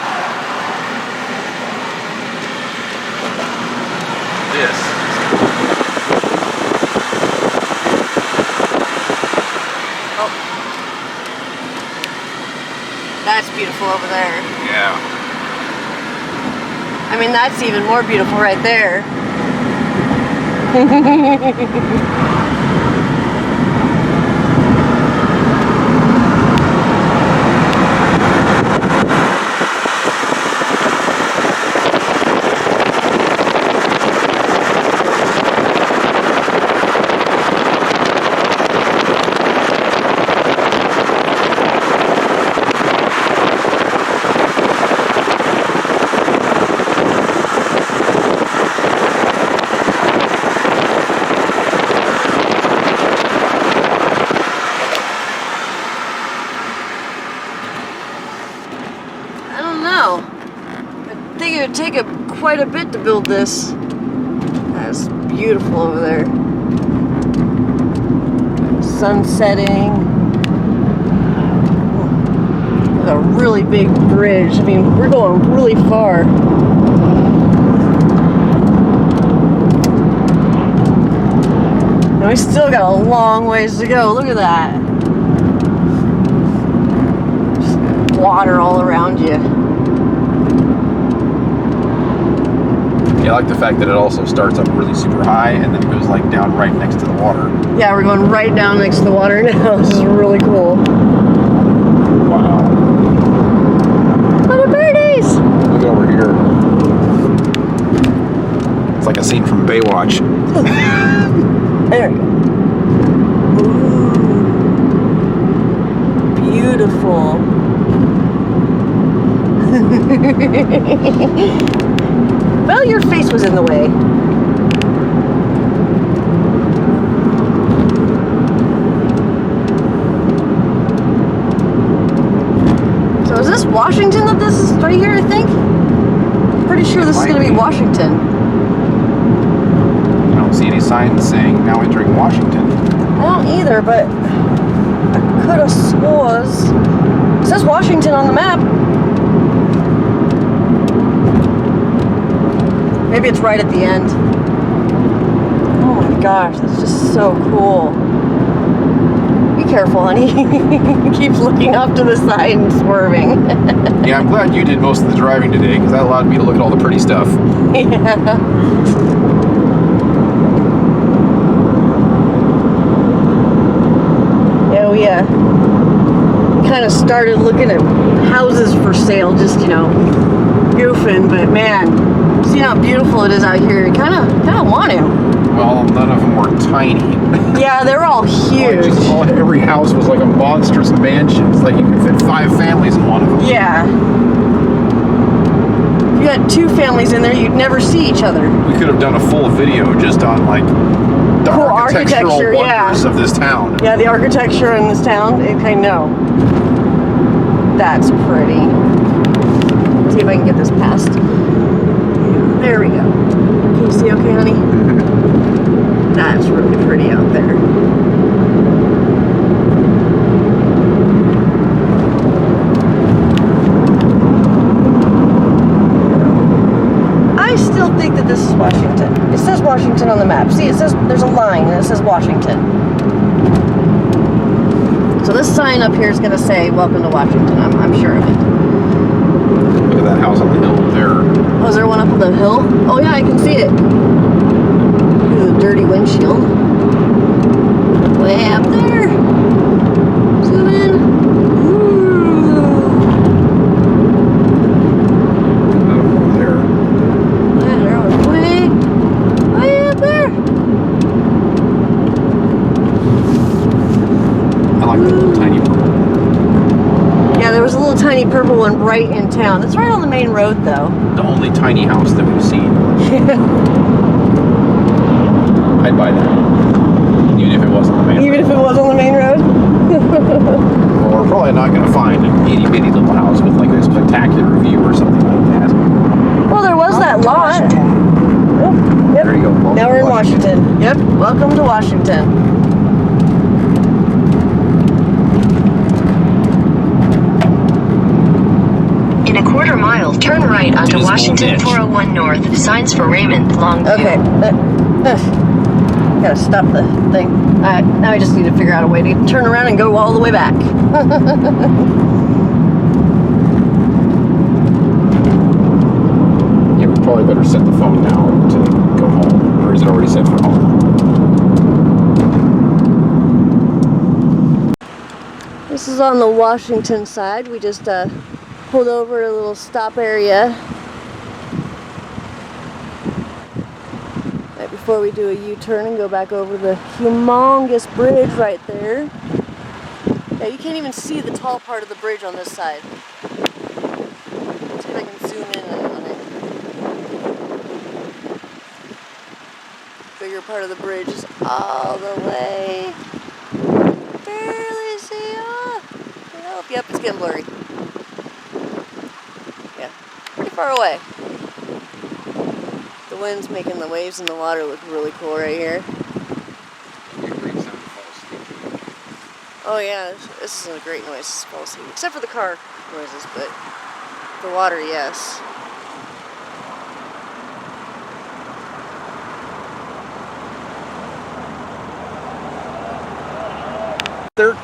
[SPEAKER 2] beautiful over there.
[SPEAKER 1] Yeah.
[SPEAKER 2] I mean, that's even more beautiful right there. Take quite a bit to build this. That's beautiful over there. Sun setting. A really big bridge. I mean, we're going really far. And we still got a long ways to go. Look at that. Just water all around you.
[SPEAKER 1] Yeah, I like the fact that it also starts up really super high and then goes like down right next to the water.
[SPEAKER 2] Yeah, we're going right down next to the water now. This is really cool.
[SPEAKER 1] Wow.
[SPEAKER 2] Little birdies!
[SPEAKER 1] Look over here. It's like a scene from Baywatch.
[SPEAKER 2] There we go. Ooh. Beautiful. Well, your face was in the way. So is this Washington that this is right here, I think? Pretty sure this is going to be Washington.
[SPEAKER 1] I don't see any signs saying now entering Washington.
[SPEAKER 2] I don't either, but I could have swore. It says Washington on the map. Maybe it's right at the end. Oh my gosh, that's just so cool. Be careful, honey. He keeps looking off to the side and swerving.
[SPEAKER 1] Yeah, I'm glad you did most of the driving today because that allowed me to look at all the pretty stuff.
[SPEAKER 2] Yeah. Yeah, we kind of started looking at houses for sale, just, you know, goofing, but man, see how beautiful it is out here. You kind of want to.
[SPEAKER 1] Well, none of them were tiny.
[SPEAKER 2] Yeah, they're all huge.
[SPEAKER 1] Every house was like a monstrous mansion. It's like you could fit 5 families in one of them.
[SPEAKER 2] Yeah. If you had 2 families in there, you'd never see each other.
[SPEAKER 1] We could have done a full video just on like the
[SPEAKER 2] cool
[SPEAKER 1] architectural wonders of this town.
[SPEAKER 2] Yeah, the architecture in this town. I know. That's pretty. Let's see if I can get this past. There we go. Can you see okay, honey? That's really pretty out there. I still think that this is Washington. It says Washington on the map. See, it says there's a line and it says Washington. So this sign up here is going to say, "Welcome to Washington." I'm sure of it.
[SPEAKER 1] Look at that house on the hill up there.
[SPEAKER 2] Oh, is there one up on the hill? Oh yeah, I can see it. Look at the dirty windshield. Way up there. Zoom in.
[SPEAKER 1] Over there.
[SPEAKER 2] There, way up there.
[SPEAKER 1] I like the little tiny purple.
[SPEAKER 2] Yeah, there was a little tiny purple one right in town. It's right on the main road, though.
[SPEAKER 1] The only tiny house that we've seen. I'd buy that. Even if it wasn't the main road.
[SPEAKER 2] Even if it was on the main road?
[SPEAKER 1] Well, we're probably not going to find an itty bitty little house with like a spectacular view or something like that.
[SPEAKER 2] Well, there was that lot. Oh, yep.
[SPEAKER 1] There you go. Welcome
[SPEAKER 2] Now we're
[SPEAKER 1] to
[SPEAKER 2] in Washington. Yep, welcome to Washington.
[SPEAKER 10] In a quarter mile, turn right onto Washington 401 North. Signs for Raymond, Longview.
[SPEAKER 2] Okay. Gotta stop the thing. Alright, now I just need to figure out a way to turn around and go all the way back.
[SPEAKER 1] better set the phone now to go home, or is it already set for home?
[SPEAKER 2] This is on the Washington side. We just pulled over a little stop area right before we do a U-turn and go back over the humongous bridge right there. Yeah, you can't even see the tall part of the bridge on this side. Let's see if I can zoom in on it. Bigger part of the bridge is all the way. Barely see off. Nope, yep, it's getting blurry. Yeah, pretty far away. The wind's making the waves in the water look really cool right here. Oh yeah, this is a great noise to fall asleep. Except for the car noises, but the water, yes.
[SPEAKER 1] There?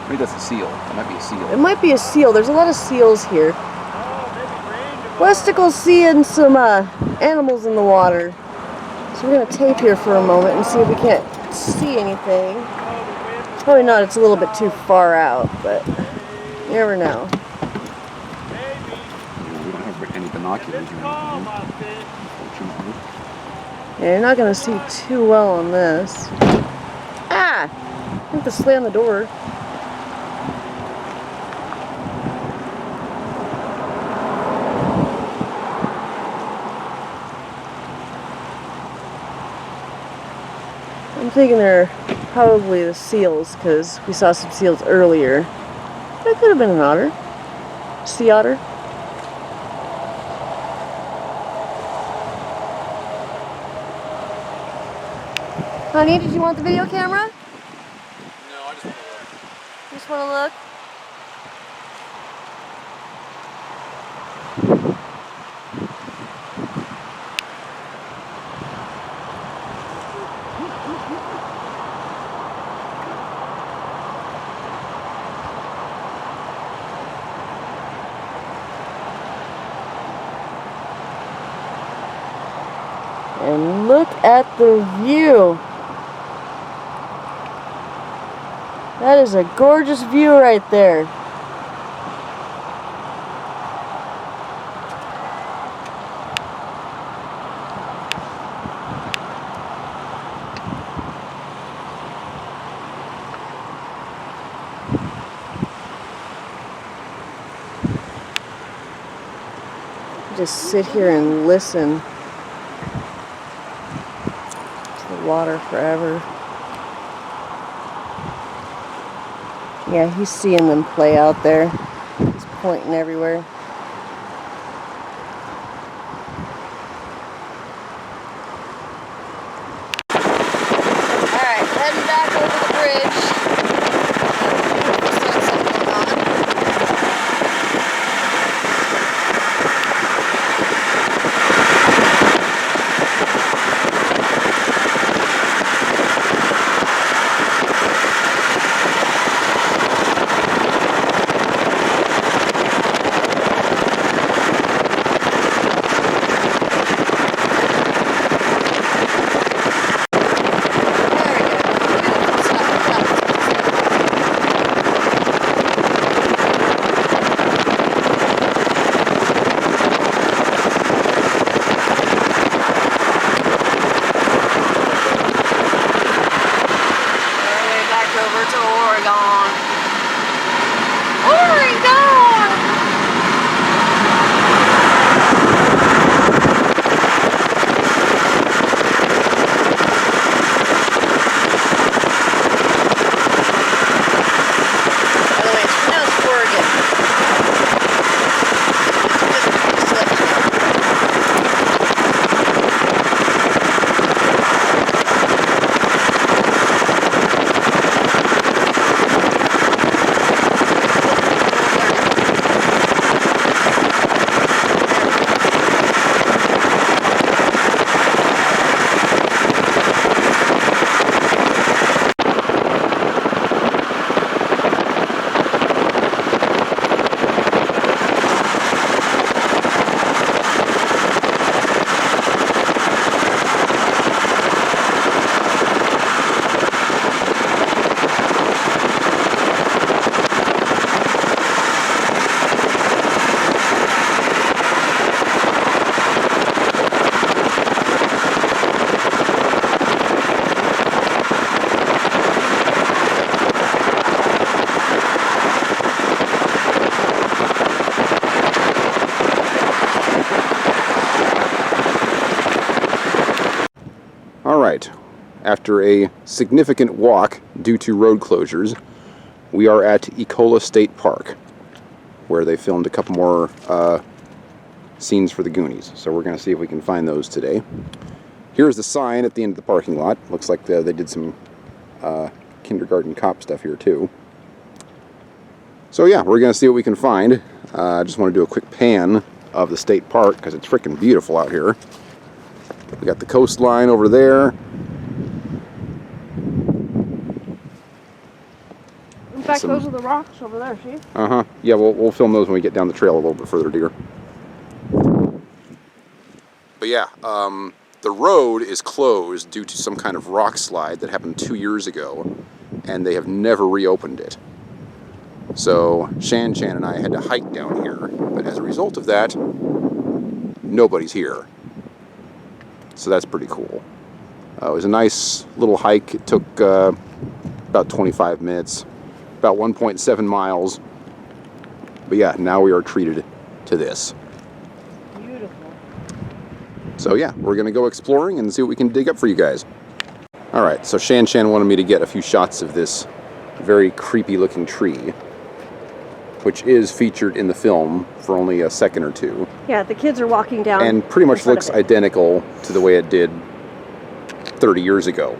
[SPEAKER 1] Maybe that's a seal. That might be a seal.
[SPEAKER 2] It might be a seal. There's a lot of seals here. Westicle's seeing some animals in the water. So we're going to tape here for a moment and see if we can't see anything. Probably not, it's a little bit too far out, but you never know.
[SPEAKER 1] We don't have any binoculars or anything, unfortunately.
[SPEAKER 2] Yeah, you're not going to see too well on this. Ah! I have to slam the door. I'm thinking they're probably the seals because we saw some seals earlier. That could have been an otter. Sea otter. Honey, did you want the video camera?
[SPEAKER 1] No, I just want to look.
[SPEAKER 2] You just want to look? And look at the view. That is a gorgeous view right there. Just sit here and listen to the water forever. Yeah, he's seeing them play out there. He's pointing everywhere. Alright, heading back over the bridge.
[SPEAKER 1] after a significant walk due to road closures, we are at Ecola State Park, where they filmed a couple more scenes for the Goonies. So we're going to see if we can find those today. Here's the sign at the end of the parking lot. Looks like they did some kindergarten cop stuff here too. So yeah, we're going to see what we can find. I just want to do a quick pan of the state park because it's freaking beautiful out here. We got the coastline over there.
[SPEAKER 2] In fact, those are the rocks over there, see?
[SPEAKER 1] Uh-huh. Yeah, we'll film those when we get down the trail a little bit further, dear. But yeah, the road is closed due to some kind of rock slide that happened 2 years ago, and they have never reopened it. So Shan and I had to hike down here, but as a result of that, nobody's here. So that's pretty cool. It was a nice little hike. It took about 25 minutes, about 1.7 miles. But yeah, now we are treated to this.
[SPEAKER 2] Beautiful.
[SPEAKER 1] So yeah, we're gonna go exploring and see what we can dig up for you guys. All right, so Shan wanted me to get a few shots of this very creepy looking tree, which is featured in the film for only a second or two.
[SPEAKER 2] Yeah, the kids are walking down.
[SPEAKER 1] And pretty much looks identical to the way it did 30 years ago.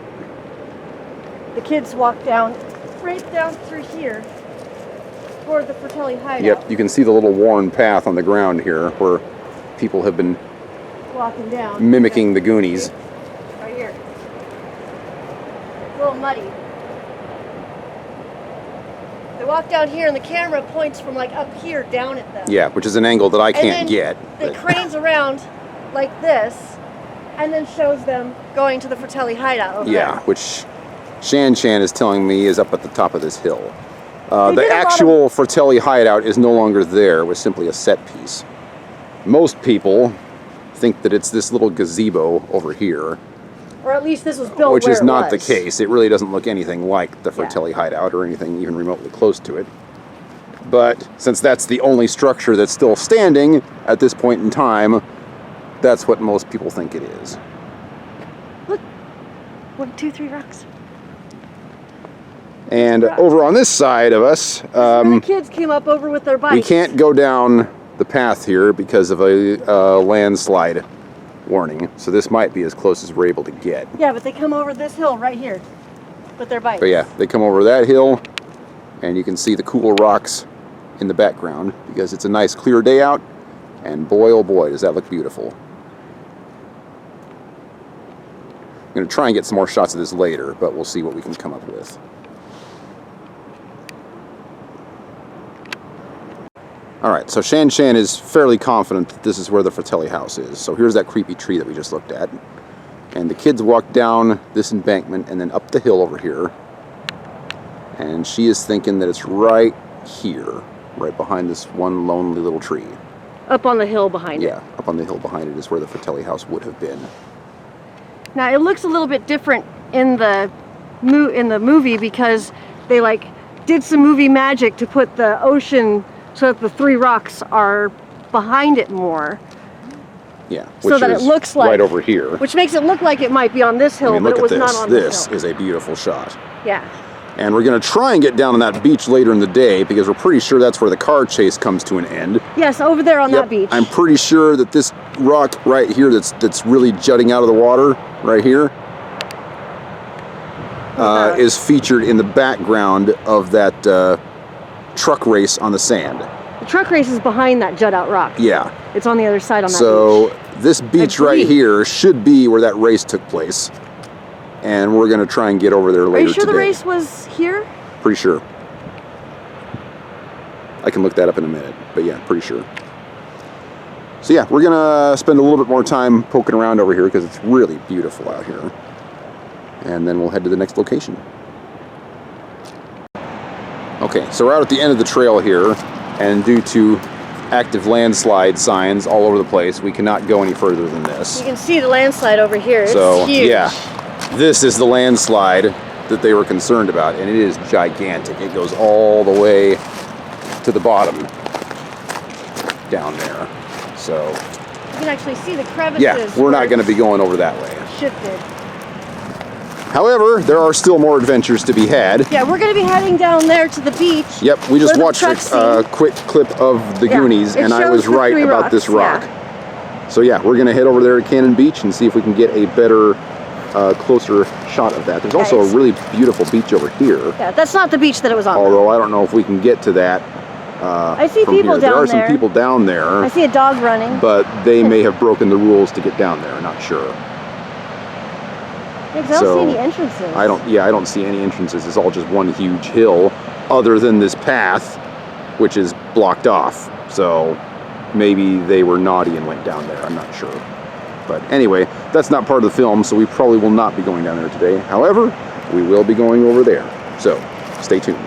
[SPEAKER 2] The kids walk down, right down through here, toward the Fratelli Hideout.
[SPEAKER 1] Yep, you can see the little worn path on the ground here where people have been
[SPEAKER 2] walking down.
[SPEAKER 1] mimicking the Goonies.
[SPEAKER 2] Right here. It's a little muddy. They walk down here and the camera points from like up here down at them.
[SPEAKER 1] Yeah, which is an angle that I can't get.
[SPEAKER 2] It cranes around like this and then shows them going to the Fratelli Hideout over there.
[SPEAKER 1] Which Shan is telling me is up at the top of this hill. The actual Fratelli Hideout is no longer there. It was simply a set piece. Most people think that it's this little gazebo over here.
[SPEAKER 2] Or at least this was built
[SPEAKER 1] which
[SPEAKER 2] where
[SPEAKER 1] is not
[SPEAKER 2] it
[SPEAKER 1] the
[SPEAKER 2] was.
[SPEAKER 1] case. It really doesn't look anything like the Fratelli Hideout or anything even remotely close to it. But since that's the only structure that's still standing at this point in time, that's what most people think it is.
[SPEAKER 2] Look, 1, 2, 3 rocks.
[SPEAKER 1] And over on this side of us,
[SPEAKER 2] the kids came up over with their bikes.
[SPEAKER 1] we can't go down the path here because of a landslide warning. So this might be as close as we're able to get.
[SPEAKER 2] Yeah, but they come over this hill right here with their bikes.
[SPEAKER 1] But yeah, they come over that hill and you can see the cool rocks in the background because it's a nice clear day out, and boy oh boy does that look beautiful. I'm going to try and get some more shots of this later, but we'll see what we can come up with. Alright, so Shan is fairly confident that this is where the Fratelli house is. So here's that creepy tree that we just looked at. And the kids walk down this embankment and then up the hill over here. And she is thinking that it's right here, right behind this one lonely little tree.
[SPEAKER 2] Up on the hill behind it.
[SPEAKER 1] Yeah, up on the hill behind it is where the Fratelli house would have been.
[SPEAKER 2] Now it looks a little bit different in the movie because they like did some movie magic to put the ocean so that the 3 rocks are behind it more.
[SPEAKER 1] Yeah,
[SPEAKER 2] so that it looks like
[SPEAKER 1] right over here.
[SPEAKER 2] Which makes it look like it might be on this hill,
[SPEAKER 1] I mean,
[SPEAKER 2] but it was
[SPEAKER 1] look at
[SPEAKER 2] not
[SPEAKER 1] this.
[SPEAKER 2] on this hill.
[SPEAKER 1] This is a beautiful shot.
[SPEAKER 2] Yeah.
[SPEAKER 1] And we're going to try and get down on that beach later in the day because we're pretty sure that's where the car chase comes to an end.
[SPEAKER 2] Yes, over there on that beach.
[SPEAKER 1] I'm pretty sure that this rock right here that's really jutting out of the water right here is featured in the background of that truck race on the sand.
[SPEAKER 2] The truck race is behind that jut out rock.
[SPEAKER 1] Yeah.
[SPEAKER 2] It's on the other side on that beach.
[SPEAKER 1] So this beach right here should be where that race took place. And we're going to try and get over there later today.
[SPEAKER 2] Are you sure the race was here?
[SPEAKER 1] Pretty sure. I can look that up in a minute, but yeah, pretty sure. So yeah, we're going to spend a little bit more time poking around over here because it's really beautiful out here. And then we'll head to the next location. Okay, so we're out at the end of the trail here, and due to active landslide signs all over the place, we cannot go any further than this.
[SPEAKER 2] You can see the landslide over here. It's huge.
[SPEAKER 1] Yeah, this is the landslide that they were concerned about, and it is gigantic. It goes all the way to the bottom down there. So
[SPEAKER 2] you can actually see the crevices.
[SPEAKER 1] yeah, we're not going to be going over that way.
[SPEAKER 2] Shifted.
[SPEAKER 1] However, there are still more adventures to be had.
[SPEAKER 2] Yeah, we're going to be heading down there to the beach.
[SPEAKER 1] Yep, we just watched a quick clip of the Goonies, and I was right about this rock. So yeah, we're going to head over there to Cannon Beach and see if we can get a better, closer shot of that. There's also a really beautiful beach over here.
[SPEAKER 2] Yeah, that's not the beach that it was on.
[SPEAKER 1] Although I don't know if we can get to that.
[SPEAKER 2] I see people down there.
[SPEAKER 1] There are some people down there.
[SPEAKER 2] I see a dog running.
[SPEAKER 1] But they may have broken the rules to get down there. I'm not sure.
[SPEAKER 2] Yeah, 'cause I don't see any entrances.
[SPEAKER 1] I don't see any entrances. It's all just one huge hill, other than this path, which is blocked off. So maybe they were naughty and went down there. I'm not sure. But anyway, that's not part of the film, so we probably will not be going down there today. However, we will be going over there. So stay tuned.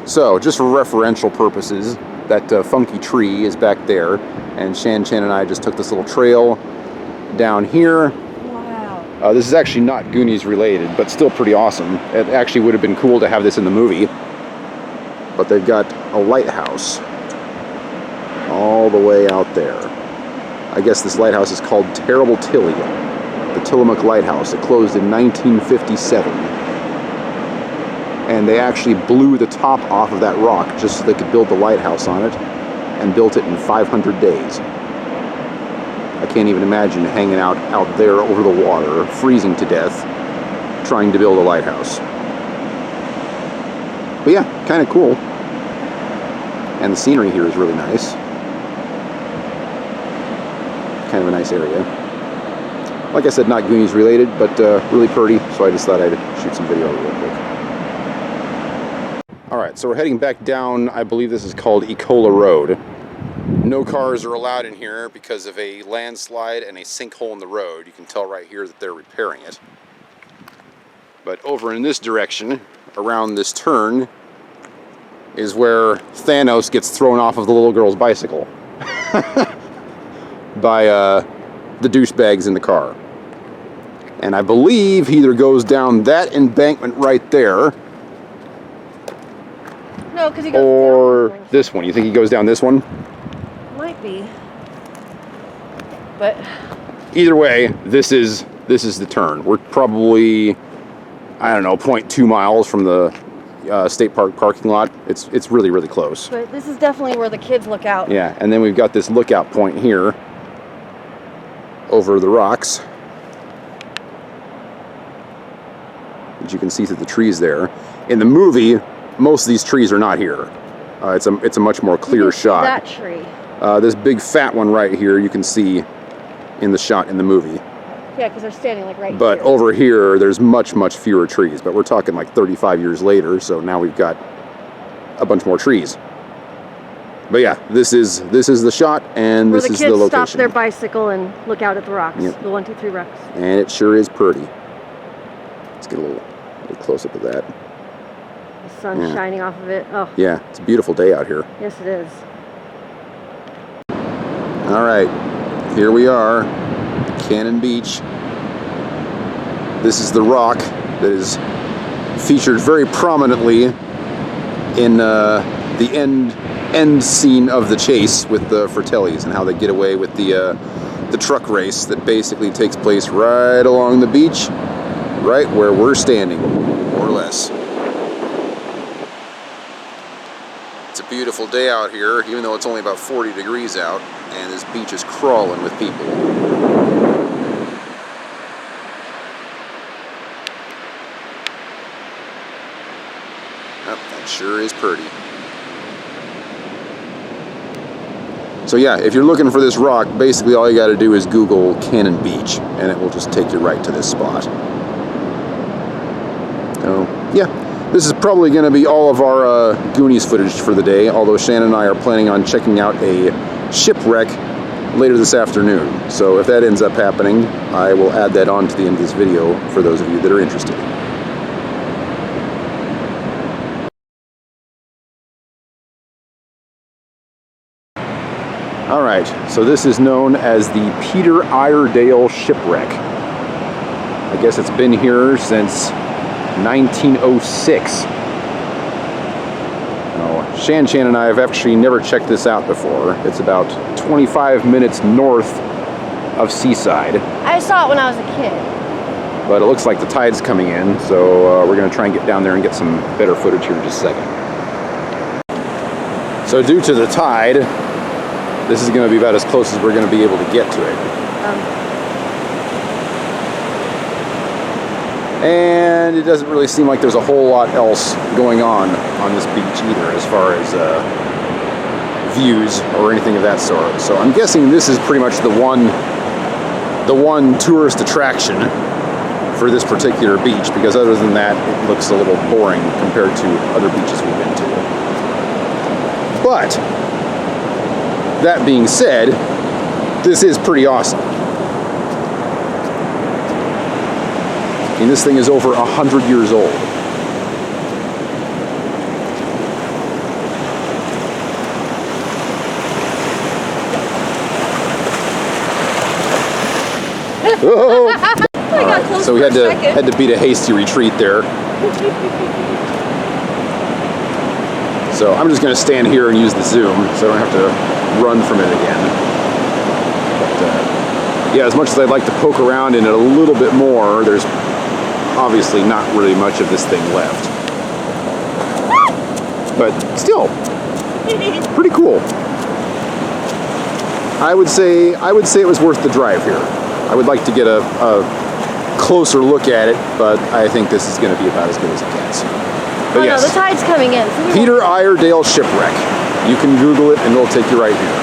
[SPEAKER 1] So, just for referential purposes, that funky tree is back there, and Shan and I just took this little trail down here.
[SPEAKER 2] Wow.
[SPEAKER 1] This is actually not Goonies related, but still pretty awesome. It actually would have been cool to have this in the movie. But they've got a lighthouse all the way out there. I guess this lighthouse is called Terrible Tilly, the Tillamook Lighthouse. It closed in 1957. And they actually blew the top off of that rock just so they could build the lighthouse on it, and built it in 500 days. I can't even imagine hanging out there over the water, freezing to death, trying to build a lighthouse. But yeah, kind of cool. And the scenery here is really nice. Kind of a nice area. Like I said, not Goonies related, but really pretty, so I just thought I'd shoot some video real quick. Alright, so we're heading back down, I believe this is called Ecola Road. No cars are allowed in here because of a landslide and a sinkhole in the road. You can tell right here that they're repairing it. But over in this direction, around this turn, is where Thanos gets thrown off of the little girl's bicycle. By the douchebags in the car. And I believe he either goes down that embankment right there,
[SPEAKER 2] no, because he goes
[SPEAKER 1] or down this one. You think he goes down this one?
[SPEAKER 2] Might be. But
[SPEAKER 1] either way, this is the turn. We're probably, I don't know, 0.2 miles from the state park parking lot. It's really, really close.
[SPEAKER 2] But this is definitely where the kids look out.
[SPEAKER 1] Yeah, and then we've got this lookout point here over the rocks. As you can see through the trees there. In the movie, most of these trees are not here. It's a much more clear shot.
[SPEAKER 2] That tree.
[SPEAKER 1] This big fat one right here you can see in the shot in the movie.
[SPEAKER 2] Yeah, because they're standing like right
[SPEAKER 1] But
[SPEAKER 2] here.
[SPEAKER 1] over here, there's much, much fewer trees. But we're talking like 35 years later, so now we've got a bunch more trees. But yeah, this is the shot, and
[SPEAKER 2] where
[SPEAKER 1] this
[SPEAKER 2] the
[SPEAKER 1] is the
[SPEAKER 2] kids
[SPEAKER 1] location.
[SPEAKER 2] stop their bicycle and look out at the rocks.
[SPEAKER 1] Yep.
[SPEAKER 2] The 1, 2, 3 rocks.
[SPEAKER 1] And it sure is pretty. Let's get a little close up of that.
[SPEAKER 2] The sun's shining off of it. Oh.
[SPEAKER 1] Yeah, it's a beautiful day out here.
[SPEAKER 2] Yes, it is.
[SPEAKER 1] All right, here we are, Cannon Beach. This is the rock that is featured very prominently in the end scene of the chase with the Fratellis, and how they get away with the truck race that basically takes place right along the beach, right where we're standing, more or less. It's a beautiful day out here, even though it's only about 40 degrees out, and this beach is crawling with people. Oh, that sure is pretty. So yeah, if you're looking for this rock, basically all you got to do is Google Cannon Beach, and it will just take you right to this spot. So yeah, this is probably going to be all of our Goonies footage for the day, although Shannon and I are planning on checking out a Shipwreck later this afternoon. So if that ends up happening, I will add that on to the end of this video for those of you that are interested. Alright, so this is known as the Peter Iredale Shipwreck. I guess it's been here since 1906. Now, Shan and I have actually never checked this out before. It's about 25 minutes north of Seaside.
[SPEAKER 2] I saw it when I was a kid.
[SPEAKER 1] But it looks like the tide's coming in, so we're going to try and get down there and get some better footage here in just a second. So due to the tide, this is going to be about as close as we're going to be able to get to it. And it doesn't really seem like there's a whole lot else going on this beach either, as far as views or anything of that sort. So I'm guessing this is pretty much the one tourist attraction for this particular beach, because other than that, it looks a little boring compared to other beaches we've been to. But that being said, this is pretty awesome. I mean, this thing is over 100 years old. Oh. So we had to beat a hasty retreat there. So I'm just going to stand here and use the zoom, so I don't have to run from it again. But yeah, as much as I'd like to poke around in it a little bit more, there's obviously not really much of this thing left. But still, pretty cool. I would say it was worth the drive here. I would like to get a closer look at it, but I think this is going to be about as good as it gets. But yes,
[SPEAKER 2] no, the tide's coming in. So
[SPEAKER 1] Peter Iredale Shipwreck. You can Google it and it'll take you right here.